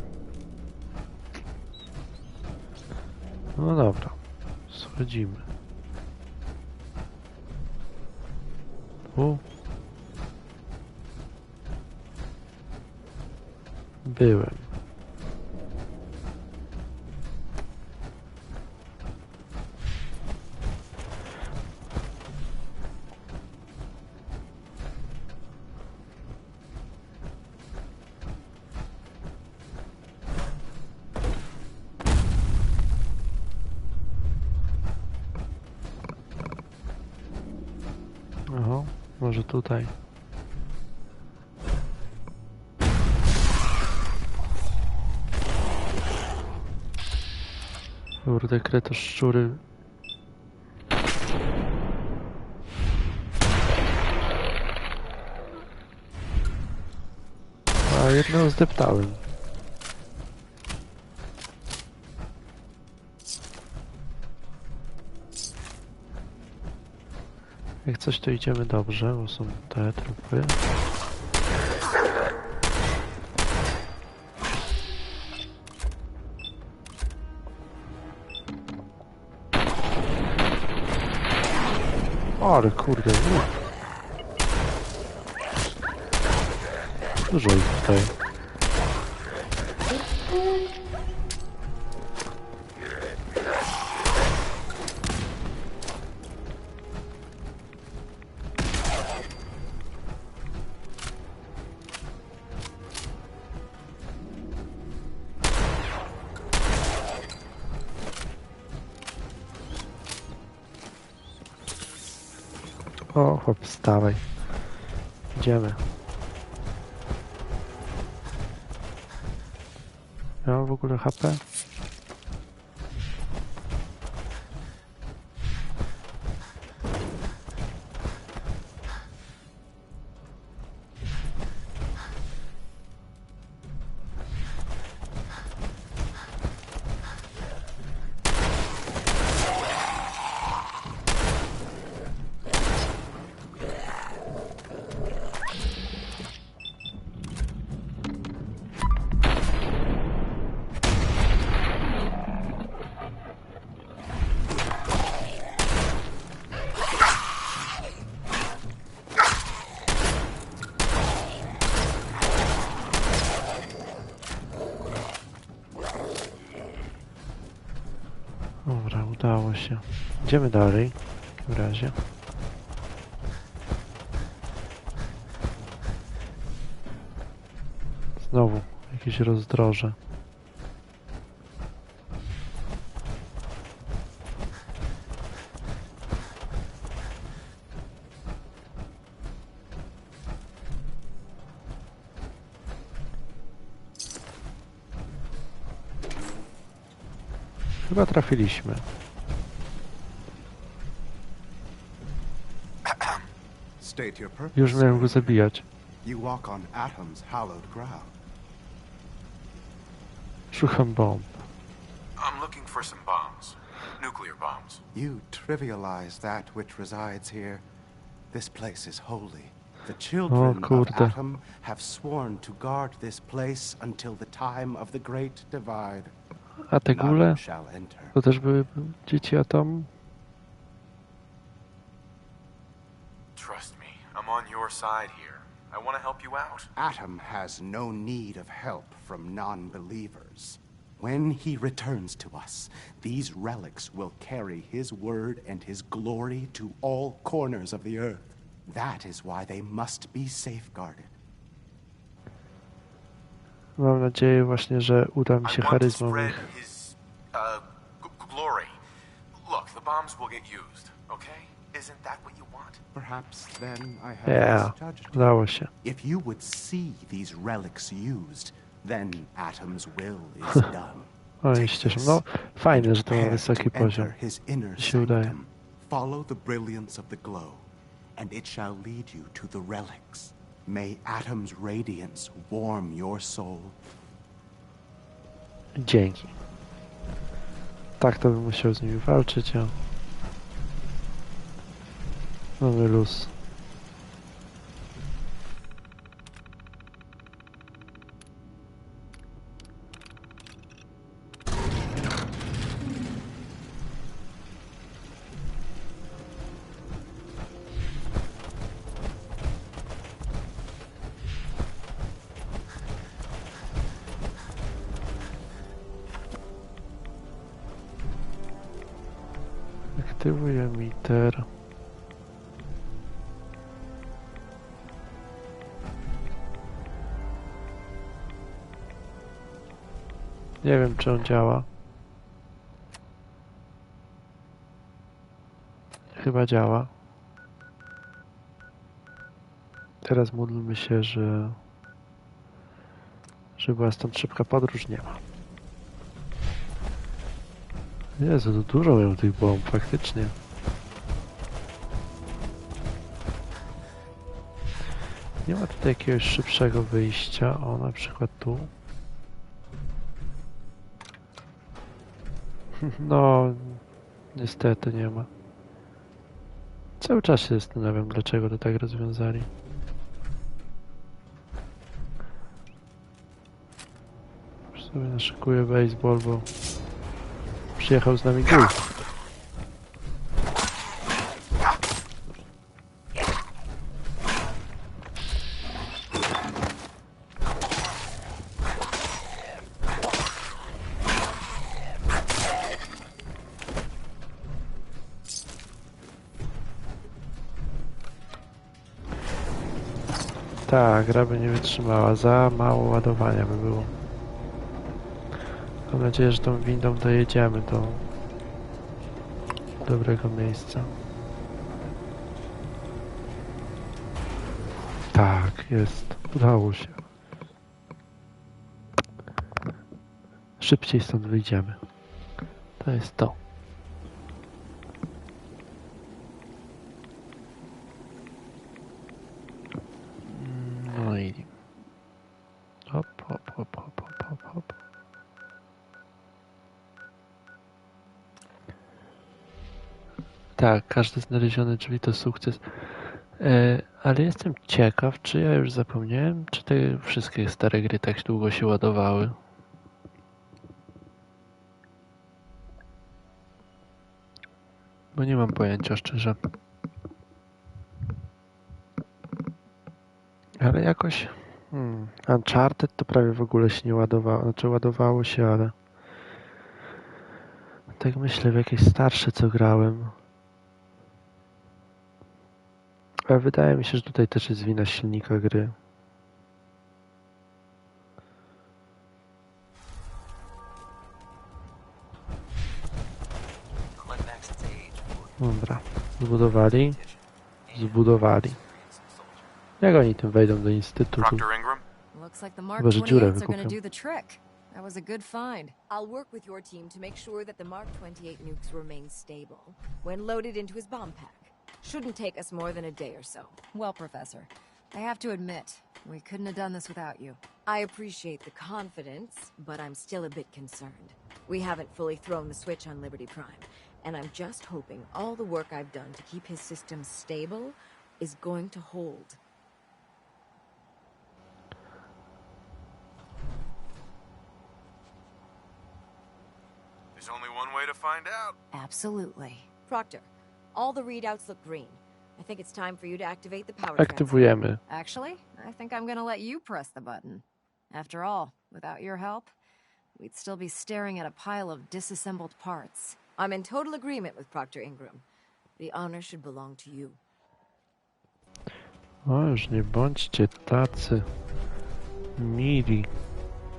No dobra. Schodzimy. Tu. Byłem. Oho, może tutaj. Kurde, kretoszczury. A jedną zdeptałem. Jak coś to idziemy dobrze, bo są te trupy. Ale kurde, dużo ich tutaj. O, chłop, wstawaj. Idziemy. Ja mam w ogóle HP? się. Idziemy dalej. W takim razie. Znowu jakieś rozdroże. Chyba trafiliśmy. State your purpose. Już miałem go zabijać. You walk on Atom's hallowed ground. Szukam bomb. I'm looking for some bombs. Nuclear bombs. You trivialize that which resides here. This place is holy. The children of Atom have sworn to guard this place until the time of the Great Divide. A te góle? To też były dzieci Atomu? Trust me, I'm on your side here. I want to help you out. Atom has no need of help from non-believers. When he returns to us, these relics will carry his word and his glory to all corners of the earth. That is why they must be safeguarded. Mam nadzieję właśnie, że uda mi się charyzmą ich. Glory. Look, the bombs will get used, okay? Isn't that what you want? Perhaps then I have misjudged you. Udało się. If you would see these relics used, then Atom's will is done. Oni się cieszą. No, fajne, że to ma wysoki poziom. Się udaje. Follow the brilliance of the glow, and it shall lead you to the relics. May Atom's radiance warm your soul. Dzięki. Tak to bym musiał z nimi walczyć, a mamy luz. Aktywuj emiter. Nie wiem, czy on działa. Chyba działa. Teraz módlmy się, że była stąd szybka podróż. Nie ma. Jezu, to dużo miał tych bomb, faktycznie. Nie ma tutaj jakiegoś szybszego wyjścia. O, na przykład tu. No, niestety nie ma. Cały czas się zastanawiam, dlaczego to tak rozwiązali. Już sobie naszykuję baseball, bo przyjechał z nami gór. Tak, gra by nie wytrzymała. Za mało ładowania by było. Mam nadzieję, że tą windą dojedziemy do dobrego miejsca. Tak, jest. Udało się. Szybciej stąd wyjdziemy. To jest to. No i hop, hop, hop, hop, hop, hop, hop. Tak, każde znalezione drzwi to sukces. Ale jestem ciekaw, czy ja już zapomniałem, czy te wszystkie stare gry tak długo się ładowały. Bo nie mam pojęcia, szczerze. Ale jakoś... Uncharted to prawie w ogóle się nie ładowało. Znaczy ładowało się, ale... Tak myślę, w jakieś starsze co grałem. Ale wydaje mi się, że tutaj też jest wina silnika gry. Dobra, zbudowali. Zbudowali. Jak oni tym wejdą do instytutu? Looks like the Mark Chyba, że dziurę 28s are gonna wykupią. do the trick. That was a good find. I'll work with your team to make sure that the Mark 28 nukes remain stable when loaded into his bomb pack. Shouldn't take us more than a day or so. Well, Professor, I have to admit, we couldn't have done this without you. I appreciate the confidence, but I'm still a bit concerned. We haven't fully thrown the switch on Liberty Prime, and I'm just hoping all the work I've done to keep his system stable is going to hold. There's only one way to find out. Absolutely. Proctor, all the readouts look green. I think it's time for you to activate the power transfer. Aktywujemy. Actually, I think I'm gonna let you press the button. After all, without your help, we'd still be staring at a pile of disassembled parts. I'm in total agreement with Proctor Ingram. The honor should belong to you. O, już nie bądźcie tacy mili.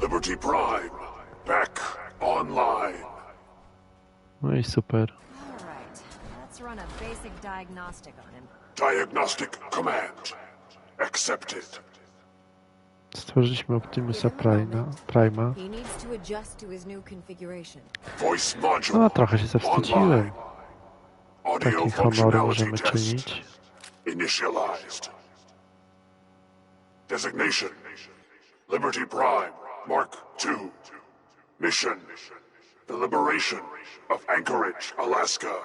Liberty Prime, back online. No i super. All right, let's run a basic diagnostic on him. Diagnostic command accepted. Stworzyliśmy Optimusa Prima. He needs to adjust to his new configuration. Voice module No, trochę się zawstydziłem. Audio Takie honory functionality możemy test czynić. initialized. Designation: Liberty Prime, Mark II. Mission: the liberation of Anchorage, Alaska.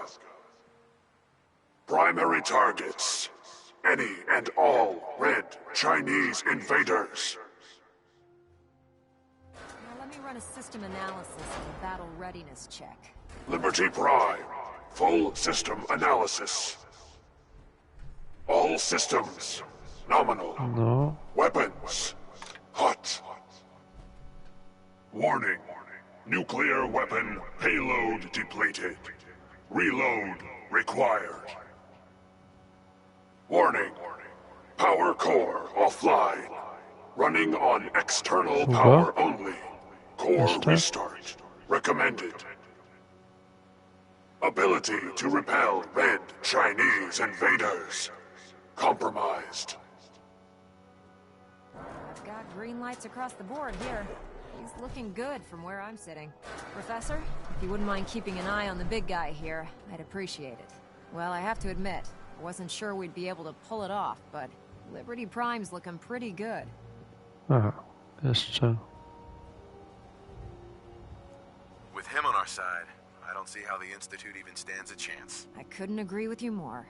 Primary targets: any and all red Chinese invaders. Now let me run a system analysis and a battle readiness check. Liberty Prime, full system analysis. All systems nominal. No. Weapons hot. Warning: nuclear weapon payload depleted. Reload required. Warning: power core offline. Running on external power only. Core restart recommended. Ability to repel red Chinese invaders compromised. I've got green lights across the board here. He's looking good from where I'm sitting. Professor, if you wouldn't mind keeping an eye on the big guy here, I'd appreciate it. Well, I have to admit, I wasn't sure we'd be able to pull it off, but Liberty Prime's looking pretty good. Aha, jeszcze. With him on our side, I don't see how the Institute even stands a chance. I couldn't agree with you more.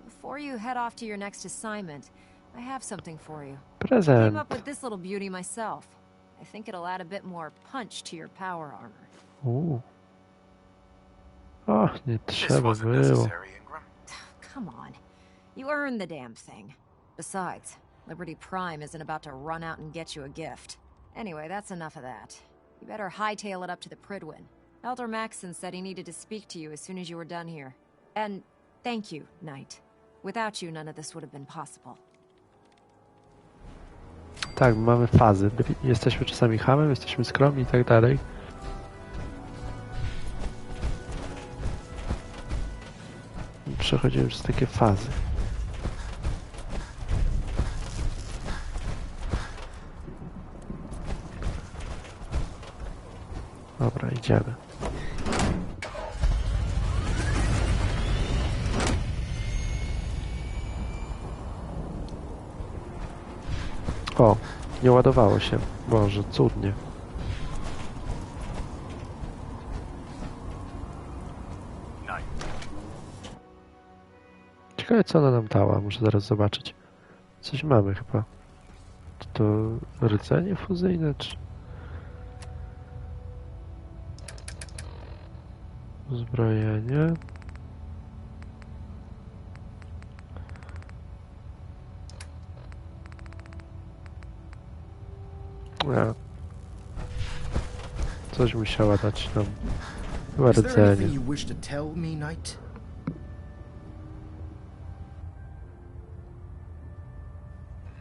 Before you head off to your next assignment, I have something for you. I came up with this little beauty myself. I think it'll add a bit more punch to your power armor. Och, nie trzeba było. Come on. You earned the damn thing. Besides, Liberty Prime isn't about to run out and get you a gift. Anyway, that's enough of that. You better hightail it up to the Pridwin. Elder Maxson said he needed to speak to you as soon as you were done here. And thank you, Knight. Without you, none of this would have been possible. Tak, mamy fazy. Jesteśmy czasami hamem, jesteśmy skromni i tak dalej. Przechodzimy przez takie fazy. Dobra, idziemy. O, nie ładowało się. Boże, cudnie. Ciekawe, co ona nam dała. Muszę zaraz zobaczyć. Coś mamy chyba. Czy to rdzenie fuzyjne, czy... Uzbrojenie. Coś musiała dać nam Chyba Is there anything rdzenie. you wish to tell me, Knight?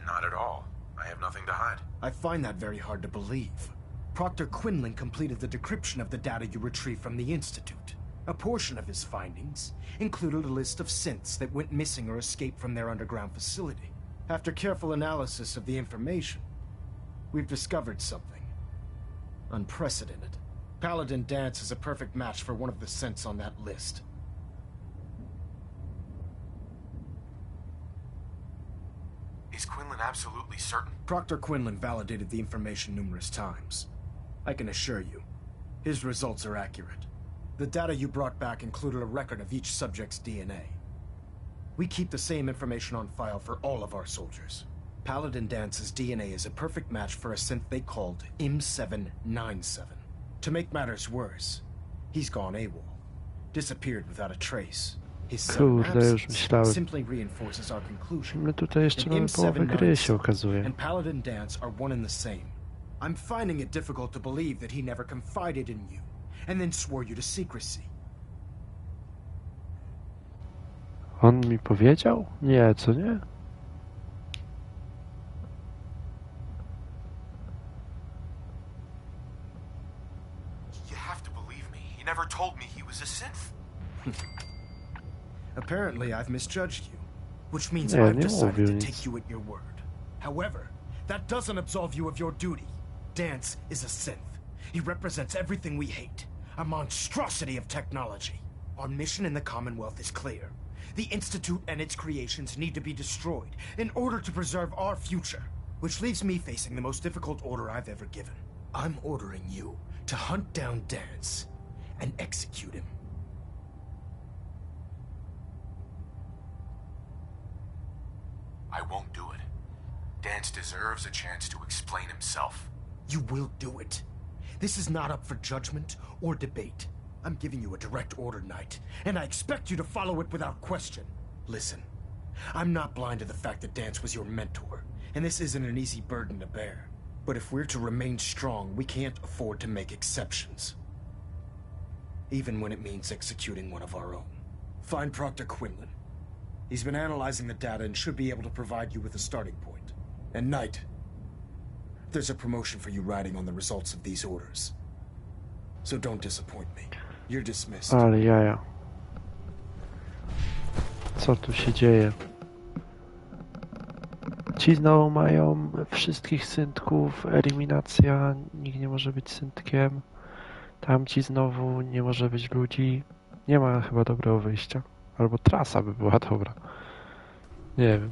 Not at all. I have nothing to hide. I find that very hard to believe. Proctor Quinlan completed the decryption of the data you retrieved from the Institute. A portion of his findings included a list of synths that went missing or escaped from their underground facility. After careful analysis of the information, we've discovered something unprecedented. Paladin Dance is a perfect match for one of the synths on that list. Is Quinlan absolutely certain? Proctor Quinlan validated the information numerous times. I can assure you, his results are accurate. The data you brought back included a record of each subject's DNA. We keep the same information on file for all of our soldiers. Paladin Dance's DNA is a perfect match for a synth they called M797. To make matters worse, he's gone AWOL. Disappeared without a trace. His sudden Kurde, już absence myślałem. simply reinforces our conclusion. My tutaj jeszcze And mamy połowę gry, się okazuje. and Paladin Dance are one and the same. I'm finding it difficult to believe that he never confided in you, and then swore you to secrecy. On mi powiedział? Nie, co nie? You have to believe me. He never told me he was a synth. Apparently, I've misjudged you, which means Nie, I've nie decided mówił to nic. take you at your word. However, that doesn't absolve you of your duty. Dance is a synth. He represents everything we hate. A monstrosity of technology. Our mission in the Commonwealth is clear. The Institute and its creations need to be destroyed in order to preserve our future. Which leaves me facing the most difficult order I've ever given. I'm ordering you to hunt down Dance and execute him. I won't do it. Dance deserves a chance to explain himself. You will do it. This is not up for judgment or debate. I'm giving you a direct order, Knight, and I expect you to follow it without question. Listen, I'm not blind to the fact that Dance was your mentor, and this isn't an easy burden to bear. But if we're to remain strong, we can't afford to make exceptions. Even when it means executing one of our own. Find Proctor Quinlan. He's been analyzing the data and should be able to provide you with a starting point. And Knight, there's a promotion for you riding on the results of these orders. So don't disappoint me. You're dismissed. Ale jaja. Co tu się dzieje? Ci znowu mają wszystkich syntków, eliminacja, nikt nie może być syntkiem. Tamci znowu nie może być ludzi. Nie ma chyba dobrego wyjścia. Albo trasa by była dobra. Nie wiem.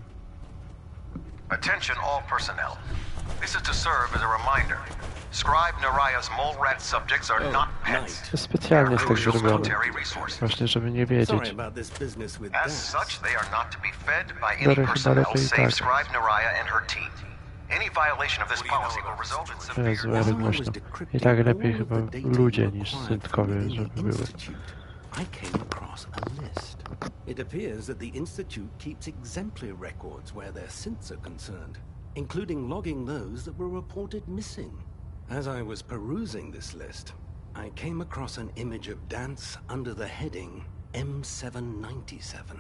Attention all personnel. This is to serve as a reminder. Scribe Naraya's mole rat subjects are not pets. To specjalnie jest tak zrobione. Właśnie, żeby nie wiedzieć. As such, they are not to be fed by any Biorę chyba personnel lepiej save tak. Scribe Naraya and her team. Any violation of this policy will result in severe Jezu, ale głośno. I tak lepiej chyba ludzie niż syntkowie, żeby były. I came across a list. It appears that the Institute keeps exemplary records where their synths are concerned, including logging those that were reported missing. As I was perusing this list, I came across an image of Dance under the heading M797.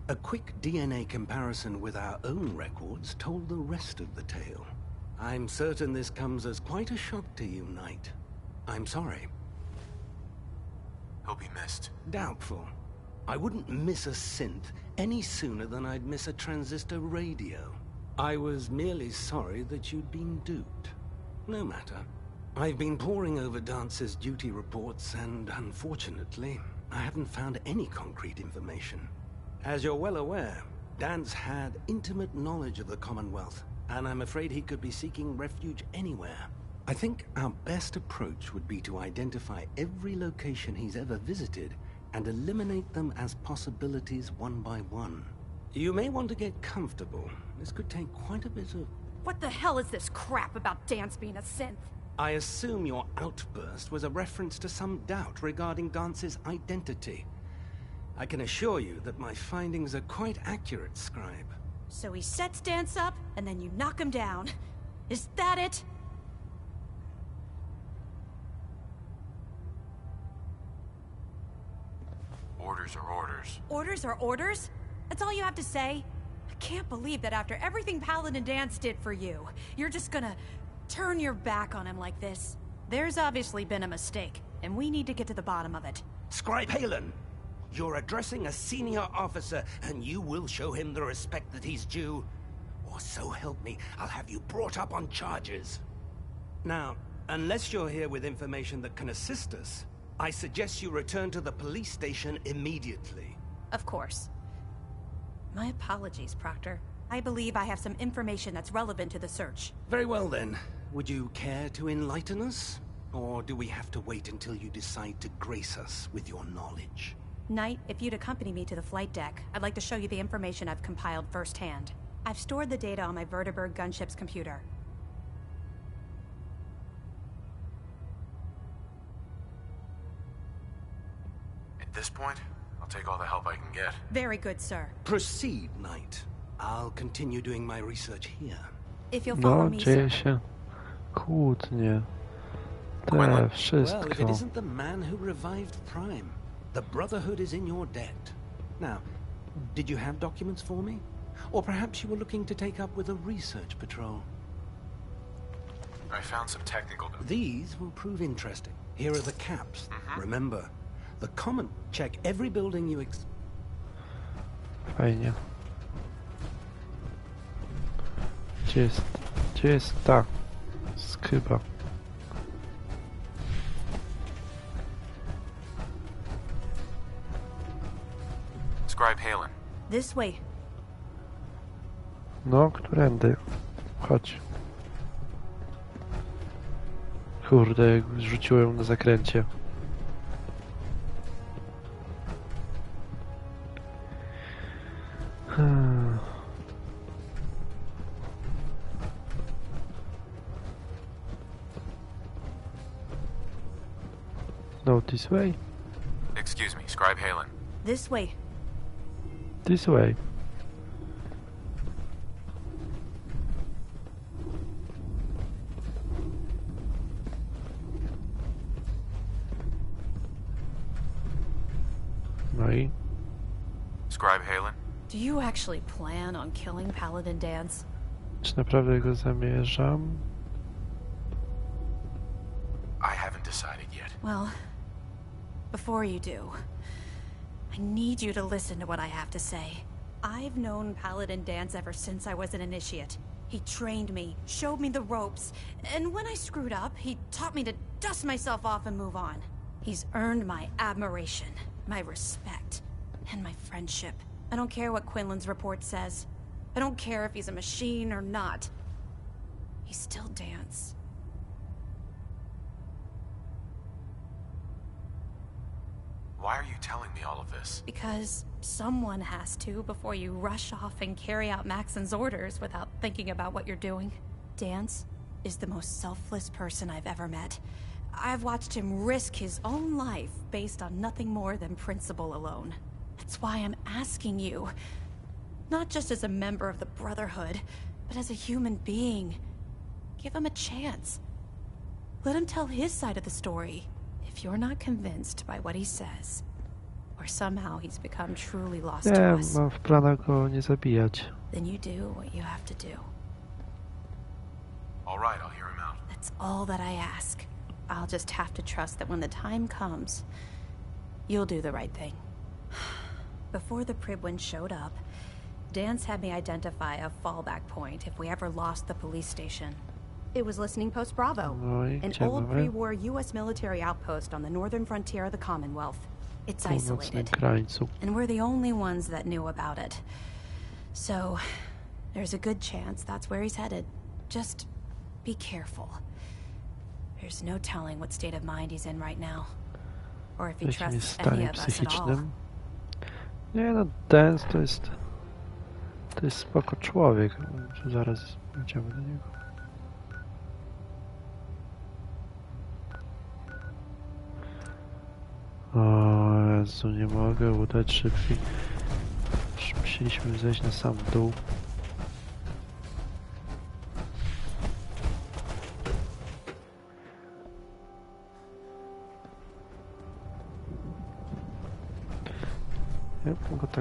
A quick DNA comparison with our own records told the rest of the tale. I'm certain this comes as quite a shock to you, Knight. I'm sorry. He'll be missed. Doubtful. I wouldn't miss a synth any sooner than I'd miss a transistor radio. I was merely sorry that you'd been duped. No matter. I've been poring over Dance's duty reports and, unfortunately, I haven't found any concrete information. As you're well aware, Dance had intimate knowledge of the Commonwealth, and I'm afraid he could be seeking refuge anywhere. I think our best approach would be to identify every location he's ever visited and eliminate them as possibilities one by one. You may want to get comfortable. This could take quite a bit of... What the hell is this crap about Dance being a synth? I assume your outburst was a reference to some doubt regarding Dance's identity. I can assure you that my findings are quite accurate, Scribe. So he sets Dance up, and then you knock him down. Is that it? orders are orders. Orders are orders? That's all you have to say? I can't believe that after everything Paladin Dance did for you, you're just gonna turn your back on him like this. There's obviously been a mistake, and we need to get to the bottom of it. Scribe Halen, you're addressing a senior officer, and you will show him the respect that he's due. Or so help me, I'll have you brought up on charges. Now, unless you're here with information that can assist us, I suggest you return to the police station immediately. Of course. My apologies, Proctor. I believe I have some information that's relevant to the search. Very well then. Would you care to enlighten us? Or do we have to wait until you decide to grace us with your knowledge? Knight, if you'd accompany me to the flight deck, I'd like to show you the information I've compiled firsthand. I've stored the data on my Vertibird gunship's computer. At this point, I'll take all the help I can get. Very good, sir. Proceed, Knight. I'll continue doing my research here. If you'll follow No, me, dzieje sir. się kłótnie. Te Well, if it wszystko. isn't the man who revived Prime, the Brotherhood is in your debt. Now, did you have documents for me? Or perhaps you were looking to take up with a research patrol? I found some technical... These will prove interesting. Here are the caps. Remember, the common check every building you Fajnie. Gdzie jest ta skryba? Scribe Halen. This way. No, którędy? Chodź. Kurde, jak rzuciłem na zakręcie. No, this way? Excuse me, Scribe Halen. This way. This way. No i? Scribe Halen? Do you actually plan on killing Paladin Dance? Czy naprawdę go zamierzam? I haven't decided yet. Well, before you do, I need you to listen to what I have to say. I've known Paladin Dance ever since I was an initiate. He trained me, showed me the ropes, and when I screwed up, he taught me to dust myself off and move on. He's earned my admiration, my respect, and my friendship. I don't care what Quinlan's report says. I don't care if he's a machine or not. He's still Dance. Why are you telling me all of this? Because someone has to before you rush off and carry out Maxon's orders without thinking about what you're doing. Dance is the most selfless person I've ever met. I've watched him risk his own life based on nothing more than principle alone. That's why I'm asking you, not just as a member of the Brotherhood, but as a human being. Give him a chance. Let him tell his side of the story. If you're not convinced by what he says, or somehow he's become truly lost to Nie, us, mam w planach go nie zabijać. then you do what you have to do. All right, I'll hear him out. That's all that I ask. I'll just have to trust that when the time comes, you'll do the right thing. Before the Pribwin showed up, Dance had me identify a fallback point if we ever lost the police station. It was Listening Post Bravo, No i an gdzie old mamy? pre-war U.S. military outpost on the northern frontier of the Commonwealth. It's Północnym isolated, krańcu. and we're the only ones that knew about it. So, there's a good chance that's where he's headed. Just be careful. There's no telling what state of mind he's in right now. Or if he W jakim jest trusts any stanie of us at all. psychicznym? Nie no, Dance to jest spoko człowiek. Zaraz idziemy do niego. O Jezu, nie mogę udać szybciej. Musieliśmy zejść na sam dół.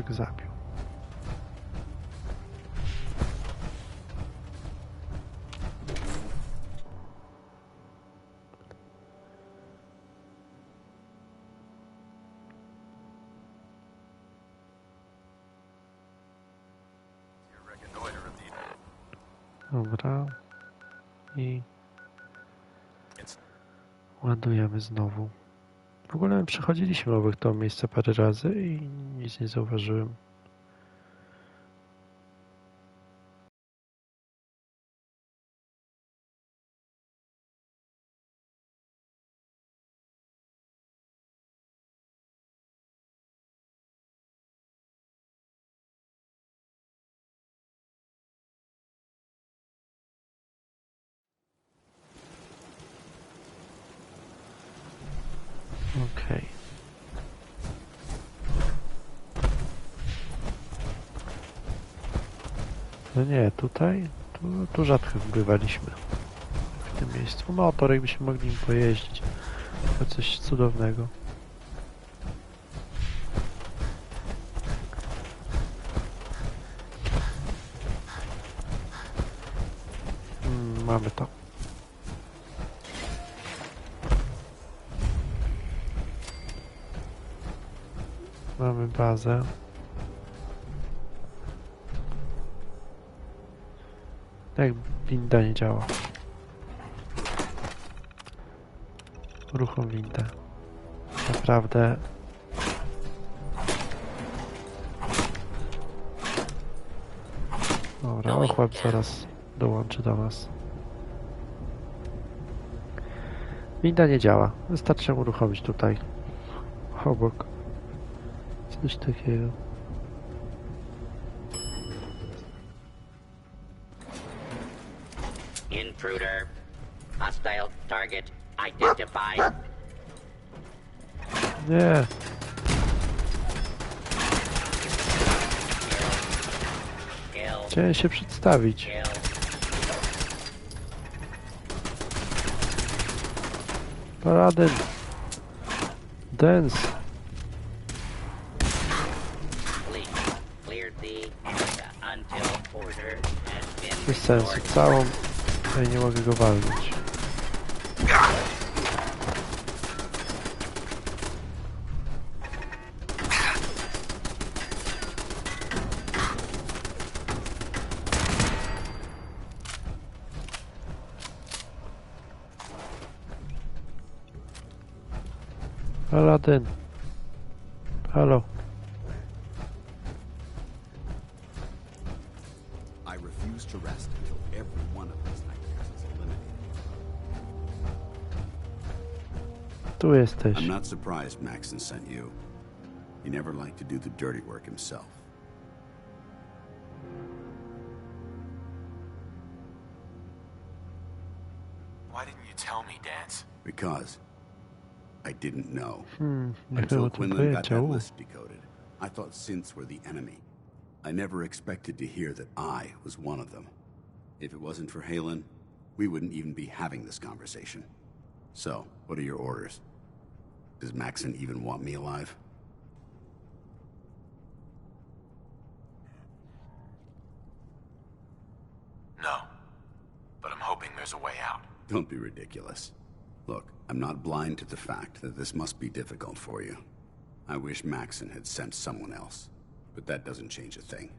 tak zabił? Dobra. I ładujemy znowu. W ogóle przechodziliśmy obok to miejsce parę razy i nic nie zauważyłem. Okej. No nie, tutaj? Tu rzadko bywaliśmy. W tym miejscu. Motorek byśmy mogli im pojeździć. To coś cudownego. Mamy to. Mamy bazę. Jak winda nie działa. Uruchom windę. Naprawdę. Dobra, chłop zaraz dołączy do nas. Winda nie działa. Wystarczy uruchomić tutaj. Obok. Coś takiego. Intruder. Hostile target identified. Nie. Chciałem się przedstawić. Paladin. Dance. Bez sensu. Całą... Ja nie mogę go walnąć. Paladin. Halo. I refuse to rest until every one of these nightmares is eliminated. Tu jesteś. I'm not surprised Maxon sent you. He never liked to do the dirty work himself. Why didn't you tell me, Dance? Because I didn't know. Nie Until było tu Quinlan got pojęcia. that list decoded, I thought synths were the enemy. I never expected to hear that I was one of them. If it wasn't for Halen, we wouldn't even be having this conversation. So, what are your orders? Does Maxon even want me alive? No. But I'm hoping there's a way out. Don't be ridiculous. Look, I'm not blind to the fact that this must be difficult for you. I wish Maxon had sent someone else, but that doesn't change a thing.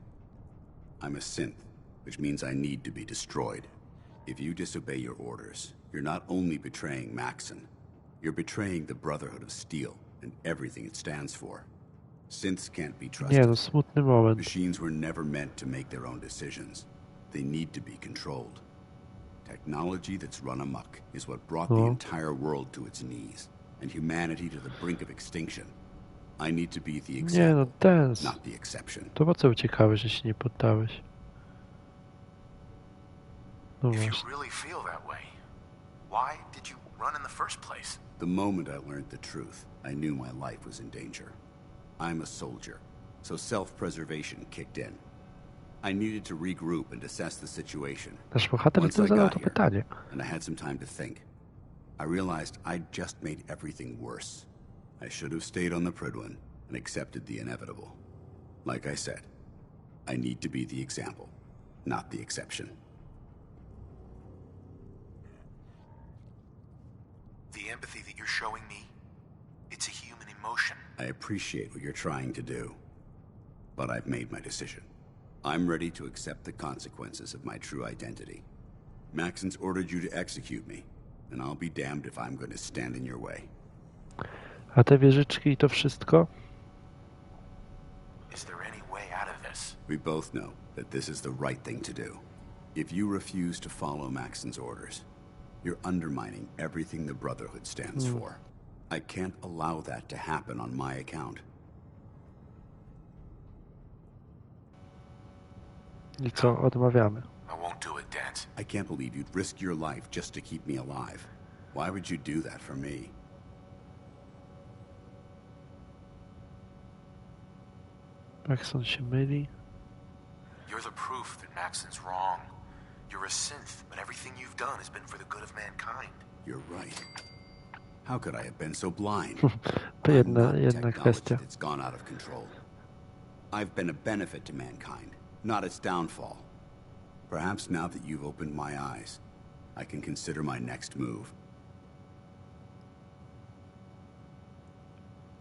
I'm a synth, which means I need to be destroyed. If you disobey your orders, you're not only betraying Maxon, you're betraying the Brotherhood of Steel and everything it stands for. Synths can't be trusted. Nie, no smutny moment. Machines were never meant to make their own decisions. They need to be controlled. Technology that's run amok is what brought the entire world to its knees, and humanity to the brink of extinction. I need to be the Nie, example, no Dance. not the exception. To po co uciekałeś, że się nie poddałeś? No If you właśnie. really feel that way, why did you run in the first place? The moment I learned the truth, I knew my life was in danger. I'm a soldier, so self-preservation kicked in. I needed to regroup and assess the situation. Nasz bohater Once tu I zadał got to here, pytanie. and I had some time to think, I realized I'd just made everything worse. I should have stayed on the Pridwin and accepted the inevitable. Like I said, I need to be the example, not the exception. The empathy that you're showing me, it's a human emotion. I appreciate what you're trying to do, but I've made my decision. I'm ready to accept the consequences of my true identity. Maxon's ordered you to execute me, and I'll be damned if I'm going to stand in your way. A te wieżyczki i to wszystko? Is there any way out of this? We both know that this is the right thing to do. If you refuse to follow Maxon's orders, you're undermining everything the Brotherhood stands for. I can't allow that to happen on my account. I co, odmawiamy. I won't do it, Dance. I can't believe you'd risk your life just to keep me alive. Why would you do that for me? Maxon się myli. You're the proof that Maxon's wrong. You're a synth, but everything you've done has been for the good of mankind. You're right. How could I have been so blind? To jedna kwestia. It's gone out of control. I've been a benefit to mankind, not its downfall. Perhaps now that you've opened my eyes, I can consider my next move.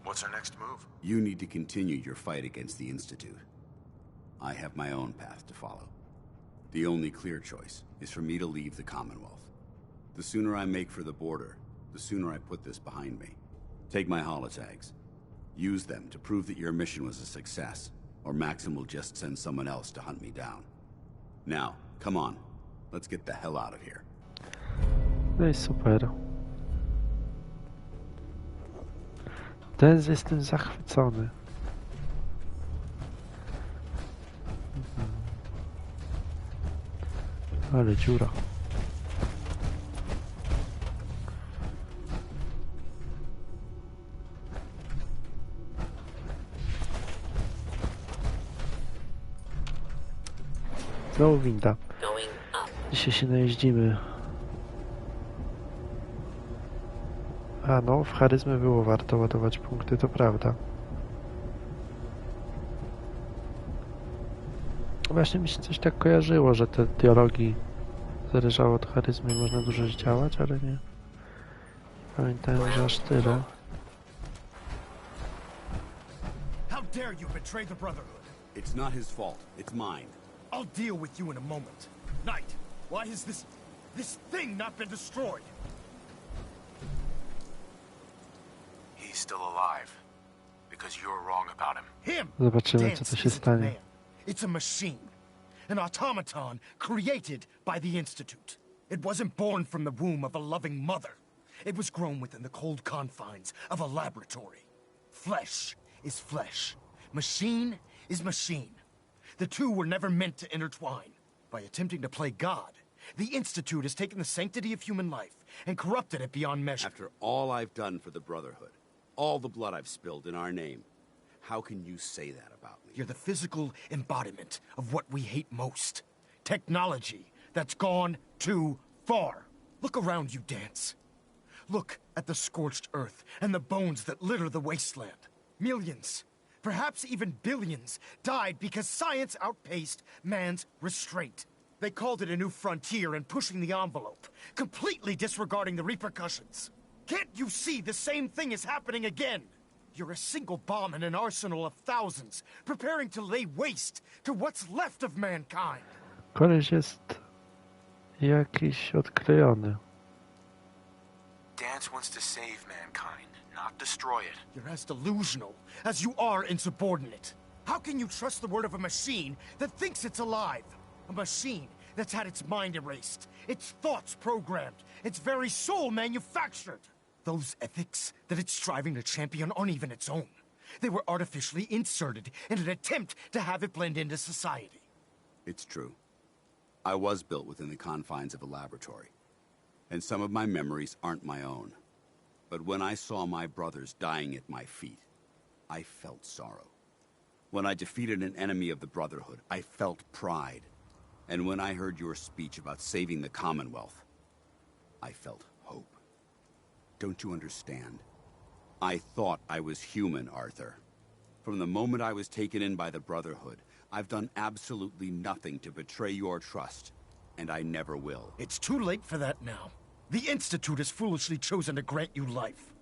What's our next move? You need to continue your fight against the Institute. I have my own path to follow. The only clear choice is for me to leave the Commonwealth. The sooner I make for the border, the sooner I put this behind me. Take my holotags. Use them to prove that your mission was a success, or Maxim will just send someone else to hunt me down. Now, come on. Let's get the hell out of here. No i super. Ten jestem zachwycony. Ale dziura. Znowu winda. Dzisiaj się najeździmy. A no, w charyzmę było warto ładować punkty, to prawda. Właśnie mi się coś tak kojarzyło, że te dialogi zależało od charyzmy i można dużo zdziałać, ale nie pamiętałem, że aż tyle. How dare you betray the Brotherhood? It's not his fault. It's mine. I'll deal with you in a moment. Knight, why has this thing not been destroyed? He's still alive. Because you're wrong about him. Him! Zobaczymy, co Dance tu się isn't a stanie. man. It's a machine. An automaton created by the Institute. It wasn't born from the womb of a loving mother. It was grown within the cold confines of a laboratory. Flesh is flesh. Machine is machine. The two were never meant to intertwine. By attempting to play God, the Institute has taken the sanctity of human life and corrupted it beyond measure. After all I've done for the Brotherhood, all the blood I've spilled in our name, how can you say that about me? You're the physical embodiment of what we hate most. Technology that's gone too far. Look around you, Dance. Look at the scorched earth and the bones that litter the wasteland. Millions, perhaps even billions, died because science outpaced man's restraint. They called it a new frontier and pushing the envelope, completely disregarding the repercussions. Can't you see the same thing is happening again? You're a single bomb in an arsenal of thousands, preparing to lay waste to what's left of mankind. Koleś jest jakiś odklejony. Dance wants to save mankind, not destroy it. You're as delusional as you are insubordinate. How can you trust the word of a machine that thinks it's alive? A machine that's had its mind erased, its thoughts programmed, its very soul manufactured. Those ethics that it's striving to champion aren't even its own. They were artificially inserted in an attempt to have it blend into society. It's true. I was built within the confines of a laboratory, and some of my memories aren't my own. But when I saw my brothers dying at my feet, I felt sorrow. When I defeated an enemy of the Brotherhood, I felt pride. And when I heard your speech about saving the Commonwealth, I felt hope. Don't you understand? I thought I was human, Arthur. From the moment I was taken in by the Brotherhood, I've done absolutely nothing to betray your trust, and I never will. It's too late for that now. The Institute has foolishly chosen to grant you life.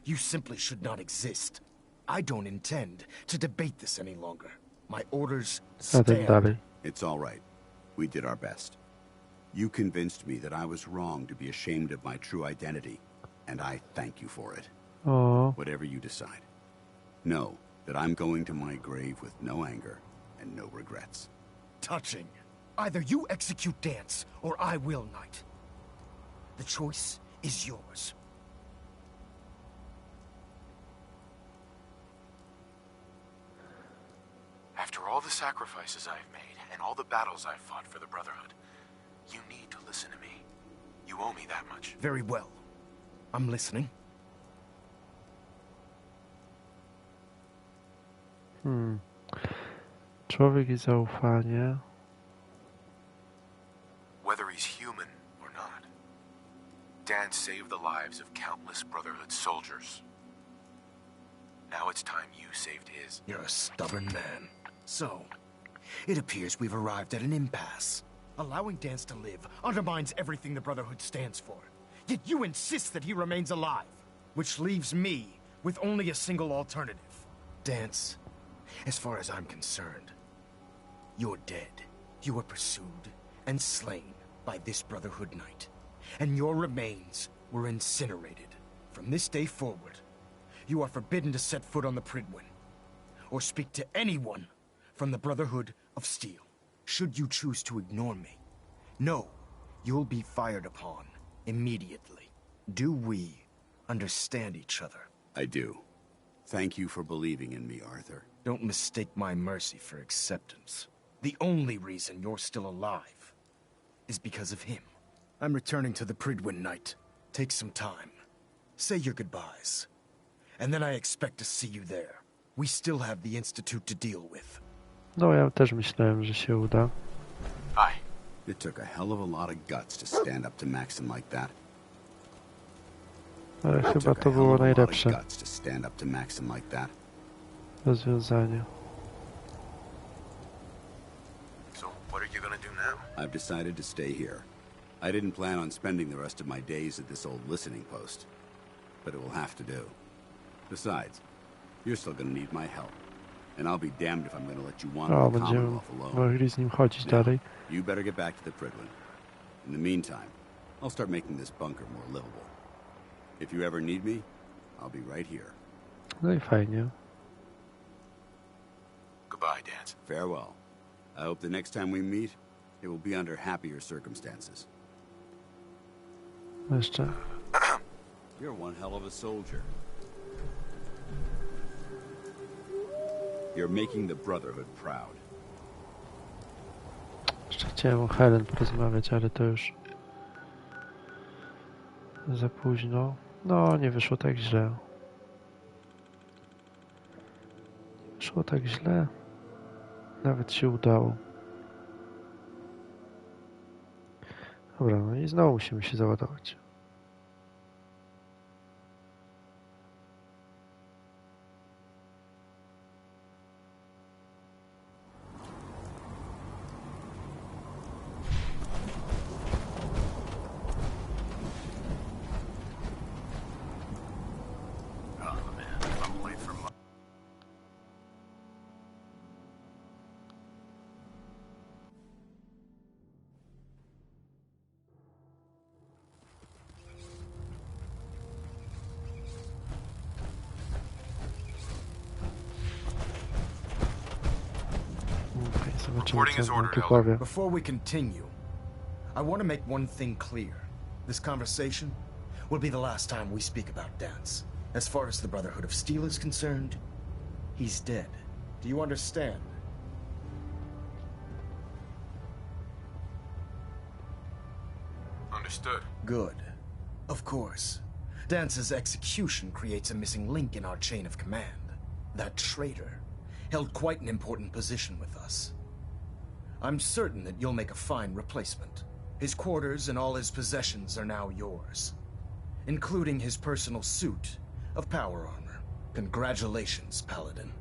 You simply should not exist. I don't intend to debate this any longer. My orders stand. It's all right. We did our best. You convinced me that I was wrong to be ashamed of my true identity, and I thank you for it. Oh. Whatever you decide, know that I'm going to my grave with no anger and no regrets. Touching. Either you execute Dance, or I will, Knight. The choice is yours. After all the sacrifices I've made and all the battles I've fought for the Brotherhood, you need to listen to me. You owe me that much. Very well. I'm listening. Człowiek i zaufanie. Whether he's human or not, Dan saved the lives of countless Brotherhood soldiers. Now it's time you saved his. You're a stubborn man. So, it appears we've arrived at an impasse. Allowing Dance to live undermines everything the Brotherhood stands for. Yet you insist that he remains alive, which leaves me with only a single alternative. Dance, as far as I'm concerned, you're dead. You were pursued and slain by this Brotherhood Knight, and your remains were incinerated. From this day forward, you are forbidden to set foot on the Pridwin, or speak to anyone from the Brotherhood of Steel. Should you choose to ignore me, know you'll be fired upon immediately. Do we understand each other? I do. Thank you for believing in me, Arthur. Don't mistake my mercy for acceptance. The only reason you're still alive is because of him. I'm returning to the Pridwin, Knight. Take some time. Say your goodbyes. And then I expect to see you there. We still have the Institute to deal with. No, ja też myślałem, że się uda. Hi. It took a hell of a lot of guts to stand up to Maxim like that. Ale chyba to było najlepsze rozwiązanie. So, what are you gonna do now? I've decided to stay here. I didn't plan on spending the rest of my days at this old listening post, but it will have to do. Besides, you're still gonna need my help, and I'll be damned if I'm gonna let you wander the Commonwealth alone. Mogli z nim chodzić dalej. You better get back to the Pridwin. In the meantime, I'll start making this bunker more livable. If you ever need me, I'll be right here. No i fajnie. Goodbye, Dance. Farewell. I hope the next time we meet, it will be under happier circumstances. Jeszcze. You're one hell of a soldier. You're making the Brotherhood proud. Jeszcze chciałem o Helen porozmawiać, ale to już za późno. No, nie wyszło tak źle. Wyszło tak źle. Nawet się udało. Dobra, no i znowu musimy się załadować. Before we continue, I want to make one thing clear. This conversation will be the last time we speak about Dance. As far as the Brotherhood of Steel is concerned, he's dead. Do you understand? Understood. Good. Of course. Dance's execution creates a missing link in our chain of command. That traitor held quite an important position with us. I'm certain that you'll make a fine replacement. His quarters and all his possessions are now yours, including his personal suit of power armor. Congratulations, Paladin.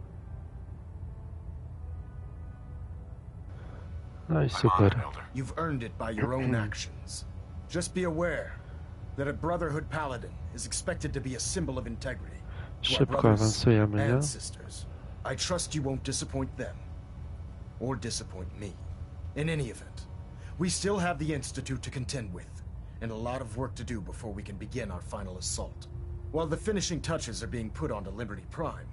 No i super. You've earned it by your own actions. Just be aware that a Brotherhood Paladin is expected to be a symbol of integrity to our Szybko brothers awansujemy, nie? and sisters. I trust you won't disappoint them or disappoint me. In any event, we still have the Institute to contend with, and a lot of work to do before we can begin our final assault. While the finishing touches are being put onto Liberty Prime,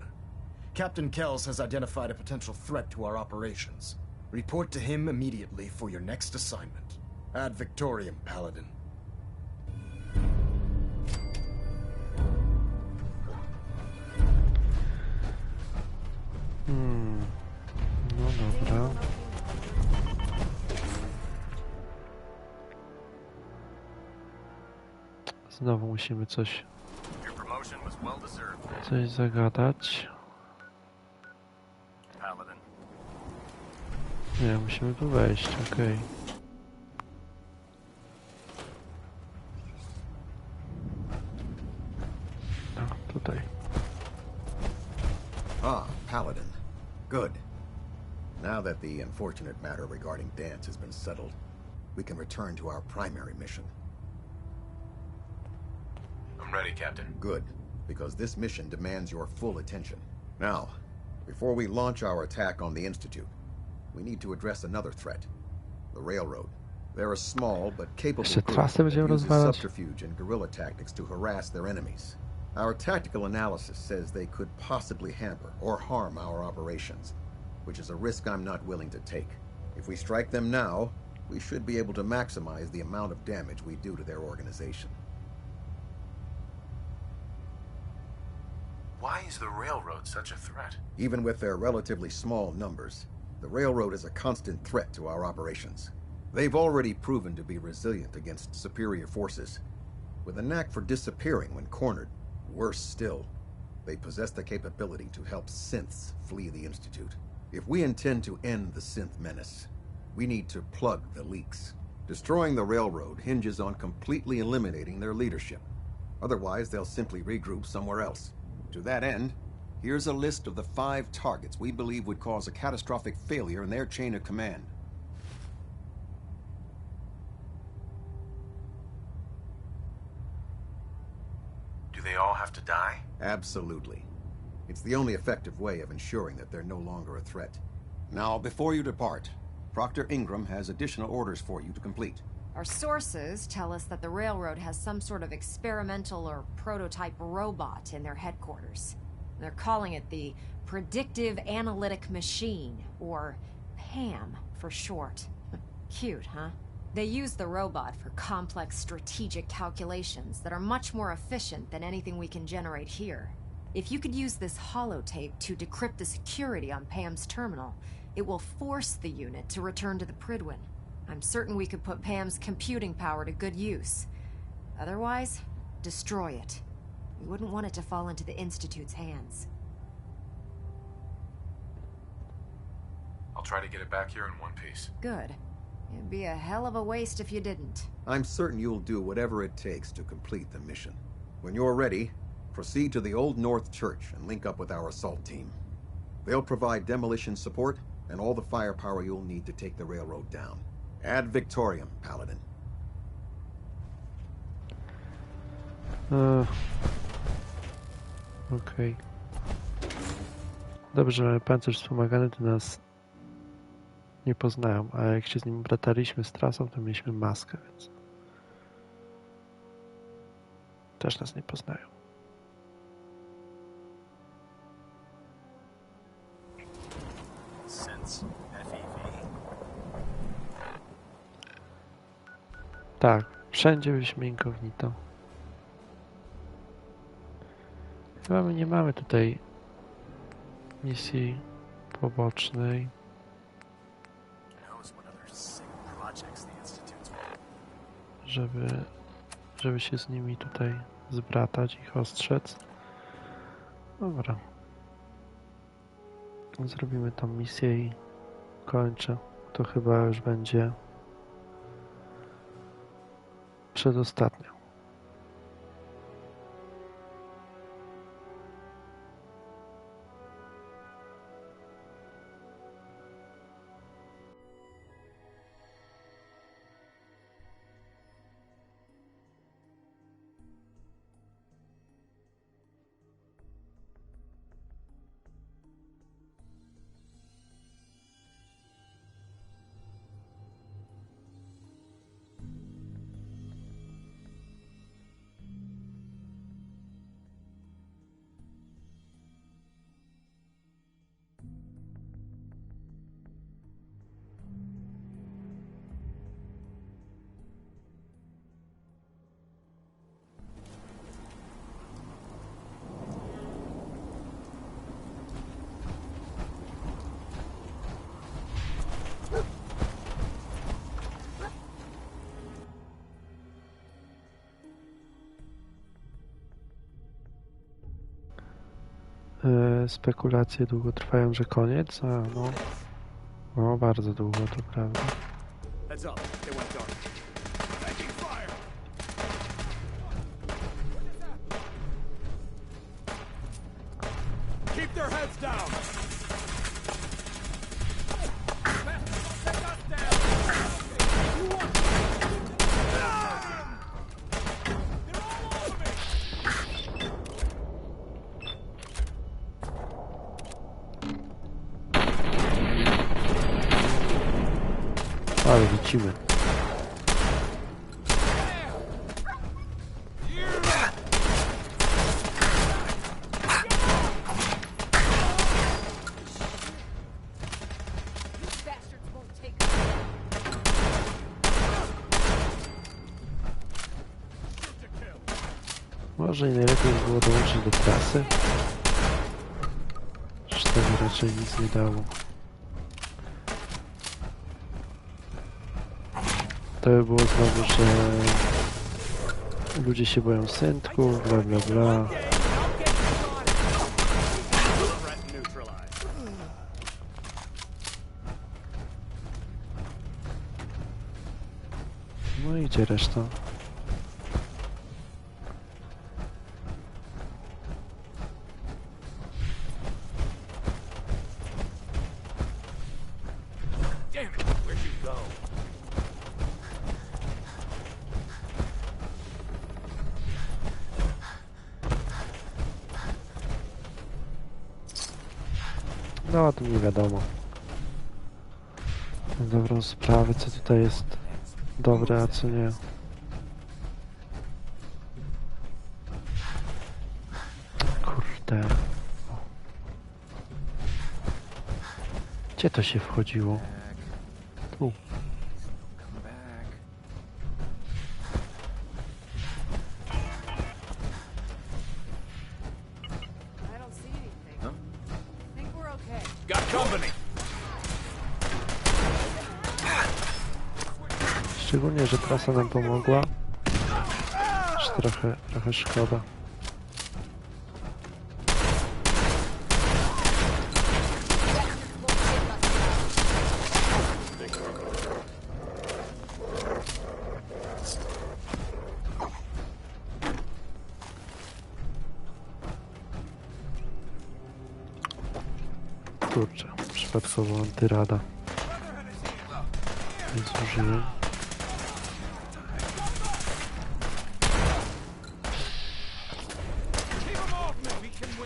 Captain Kells has identified a potential threat to our operations. Report to him immediately for your next assignment. Ad Victoriam, Paladin. No dobra. Znowu musimy coś zagadać. Nie, musimy tu wejść, okej. No, tutaj. Ah, Paladin. Good. Now that the unfortunate matter regarding Dance has been settled, we can return to our primary mission. I'm ready, Captain. Good, because this mission demands your full attention. Now, before we launch our attack on the Institute, we need to address another threat. The Railroad. They're a small but capable Jeszcze group trasę that będziemy uses rozwalać. subterfuge and guerrilla tactics to harass their enemies. Our tactical analysis says they could possibly hamper or harm our operations, which is a risk I'm not willing to take. If we strike them now, we should be able to maximize the amount of damage we do to their organization. Why is the Railroad such a threat? Even with their relatively small numbers, the Railroad is a constant threat to our operations. They've already proven to be resilient against superior forces, with a knack for disappearing when cornered. Worse still, they possess the capability to help synths flee the Institute. If we intend to end the synth menace, we need to plug the leaks. Destroying the Railroad hinges on completely eliminating their leadership. Otherwise, they'll simply regroup somewhere else. To that end, here's a list of the 5 targets we believe would cause a catastrophic failure in their chain of command. Do they all have to die? Absolutely. It's the only effective way of ensuring that they're no longer a threat. Now, before you depart, Proctor Ingram has additional orders for you to complete. Our sources tell us that the Railroad has some sort of experimental or prototype robot in their headquarters. They're calling it the Predictive Analytic Machine, or PAM for short. Cute, huh? They use the robot for complex strategic calculations that are much more efficient than anything we can generate here. If you could use this holotape to decrypt the security on Pam's terminal, it will force the unit to return to the Pridwin. I'm certain we could put Pam's computing power to good use. Otherwise, destroy it. We wouldn't want it to fall into the Institute's hands. I'll try to get it back here in one piece. Good. It'd be a hell of a waste if you didn't. I'm certain you'll do whatever it takes to complete the mission. When you're ready, proceed to the Old North Church and link up with our assault team. They'll provide demolition support and all the firepower you'll need to take the railroad down. Ad Victoriam, Paladin. Okej. Dobrze, że mamy pancerz wspomagany, to nas nie poznają, a jak się z nim brataliśmy z trasą, to mieliśmy maskę, więc też nas nie poznają. Tak, wszędzie byliśmy incognito. Chyba my nie mamy tutaj misji pobocznej. Żeby się z nimi tutaj zbratać, ich ostrzec. Dobra. Zrobimy tą misję i kończę. To chyba już będzie przedostatnią. spekulacje długo trwają, że koniec, a no... No, bardzo długo, to prawda. Heads up, they went dark. Taking fire! Keep their heads down! Ale lecimy. Może i najlepiej było dołączyć do trasy. Przecież tego raczej nic nie dało. To by było znowu, że ludzie się boją syntków, bla bla bla. No i gdzie reszta? No, o tym nie wiadomo. Na dobrą sprawę, co tutaj jest dobre, a co nie. Kurde. Gdzie to się wchodziło? Tu. Szczególnie, że trasa nam pomogła. Już trochę szkoda. Kurczę, przypadkowo antyrada. Nie zużyłem.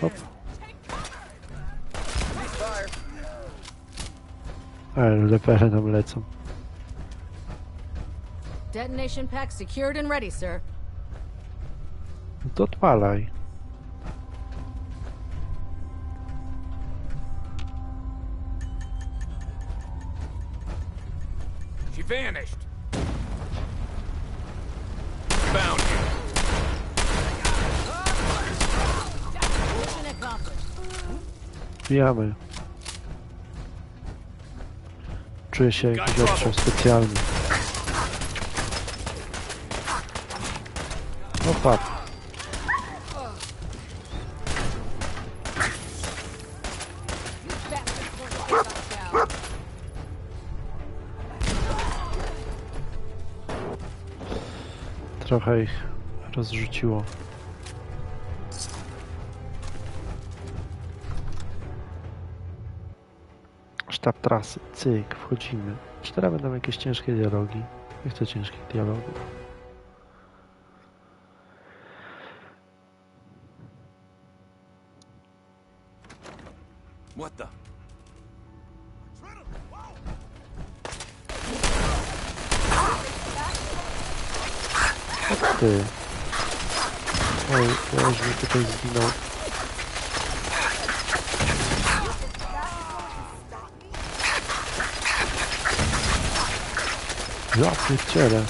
Hop. Ale lepele nam lecą. Detonation pack secured and ready, sir. To odpalaj. She vanished. Found you. Wbijamy. Czuję się jak zawsze specjalnie. Opa. Trochę ich rozrzuciło. Sztab trasy, cyk, wchodzimy. Czy teraz będą jakieś ciężkie dialogi? Nie chcę ciężkich dialogów. What the? O ty. Oj, już mi tutaj zginął. Ja pierdzielę.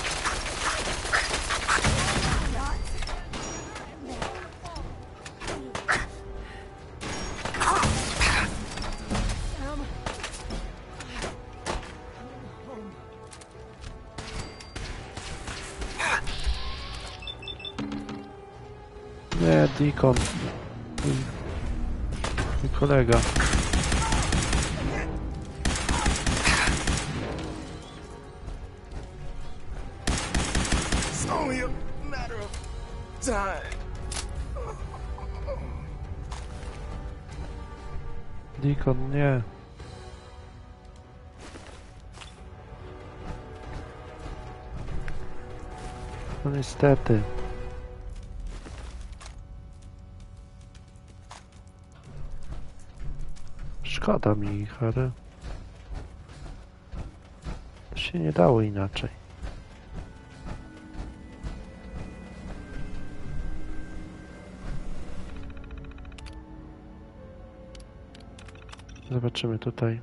Nie, Deacon. kolega. It's only a matter of time. Deacon, nie. No niestety. Szkoda mi ich, ale to się nie dało inaczej. Zobaczymy tutaj.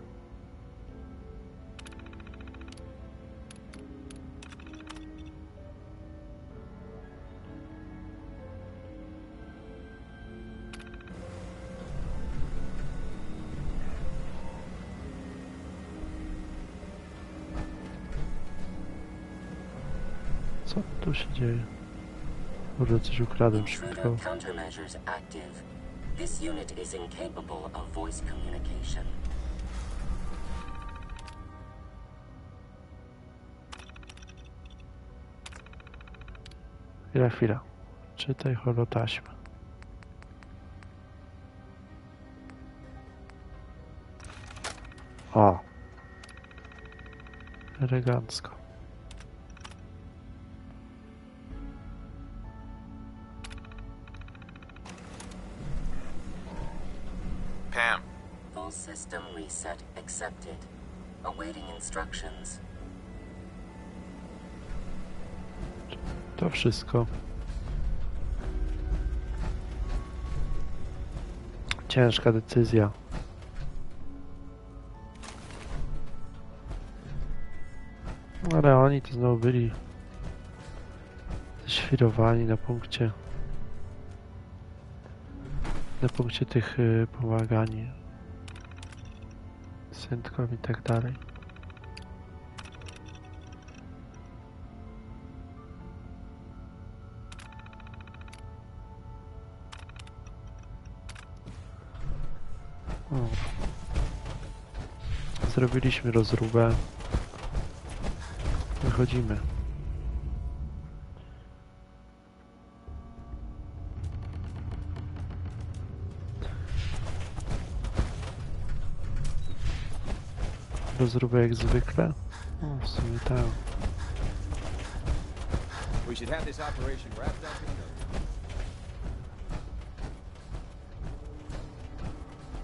Co tu się dzieje? Może coś ukradłem szybko. Countermeasures active. This unit is incapable of voice communication. Chwila. Czytaj holotaśmę. O! Elegancko. Pam. Full system reset accepted. Awaiting instructions. To wszystko. Ciężka decyzja. Ale oni to znowu byli zświrowani na punkcie tych pomagań synkom i tak dalej. O. Zrobiliśmy rozróbę. Wychodzimy. Rozróbę jak zwykle. O, w sumie tak. We should have this operation wrapped up in no.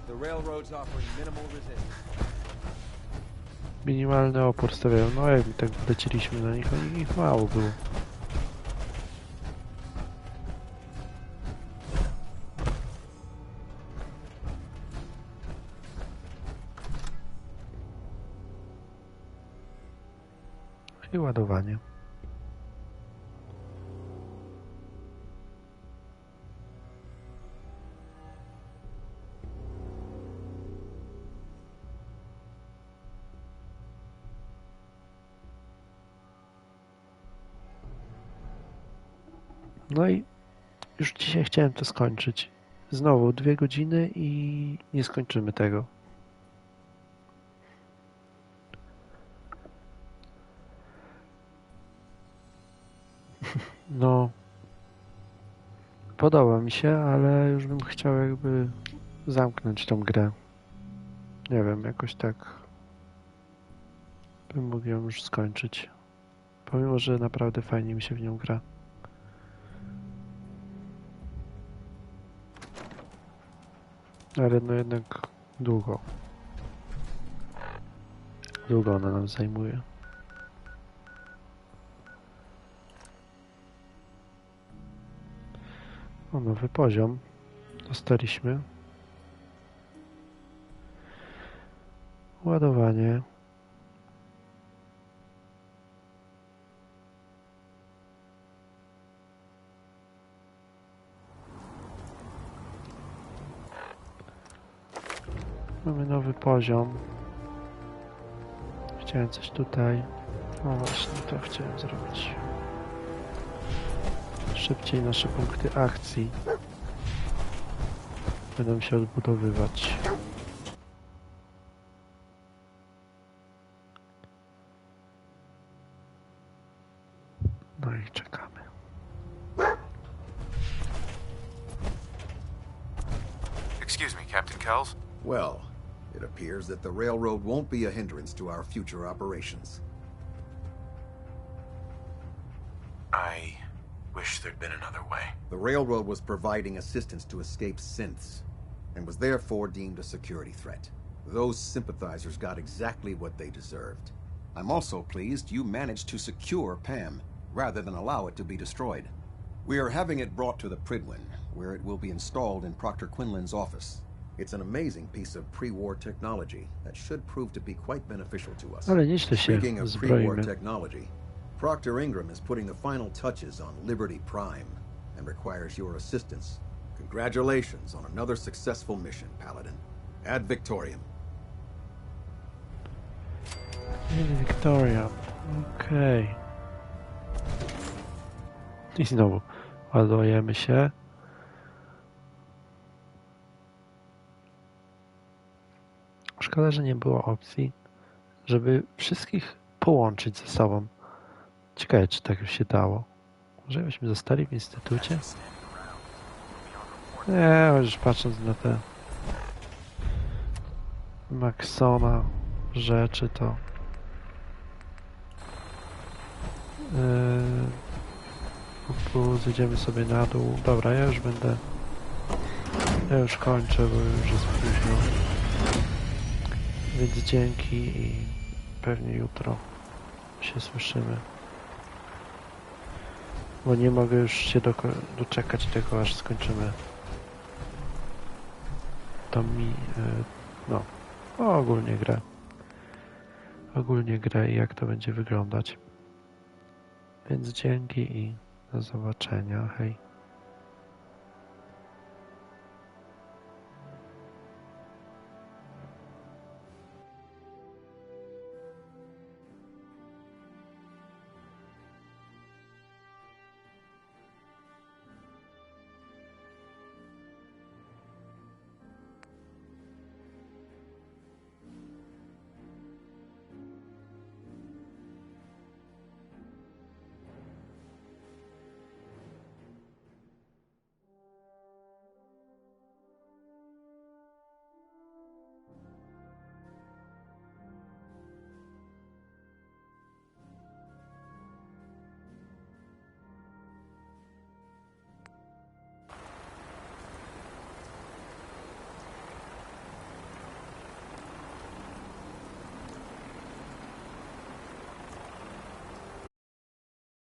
The railroad's offering minimal resistance. Minimalny opór stawiają. No jak tak wleciliśmy na nich, oni ich mało było. I ładowanie. No i już dzisiaj chciałem to skończyć. Znowu 2 godziny i nie skończymy tego. No, podoba mi się, ale już bym chciał jakby zamknąć tą grę. Nie wiem, jakoś tak bym mógł ją już skończyć. Pomimo, że naprawdę fajnie mi się w nią gra. Ale no jednak długo. Długo ona nam zajmuje. O, nowy poziom dostaliśmy. Ładowanie. Mamy nowy poziom. Chciałem coś tutaj. No właśnie, to chciałem zrobić. Szybciej nasze punkty akcji. Będą się odbudowywać. No i czekamy. Excuse me, Captain Kells? Well, it appears that the railroad won't be a hindrance to our future operations. I wish there'd been another way. The railroad was providing assistance to escaped synths, and was therefore deemed a security threat. Those sympathizers got exactly what they deserved. I'm also pleased you managed to secure Pam, rather than allow it to be destroyed. We are having it brought to the Pridwin, where it will be installed in Proctor Quinlan's office. It's an amazing piece of pre-war technology that should prove to be quite beneficial to us. Ale nieźle się Speaking of pre-war zbroimy. technology, Proctor Ingram is putting the final touches on Liberty Prime and requires your assistance. Congratulations on another successful mission, Paladin. Ad Victoriam. Victoria. Okej. I znowu ładujemy się. Szkoda, że nie było opcji, żeby wszystkich połączyć ze sobą. Ciekawe, czy tak już się dało. Może byśmy zostali w instytucie? Nie, już patrząc na te Maxona rzeczy, to zjedziemy sobie na dół. Dobra, ja już kończę, bo już jest późno. Więc dzięki i pewnie jutro się słyszymy. Bo nie mogę już się doczekać tego, aż skończymy no, ogólnie grę i jak to będzie wyglądać. Więc dzięki i do zobaczenia. Hej.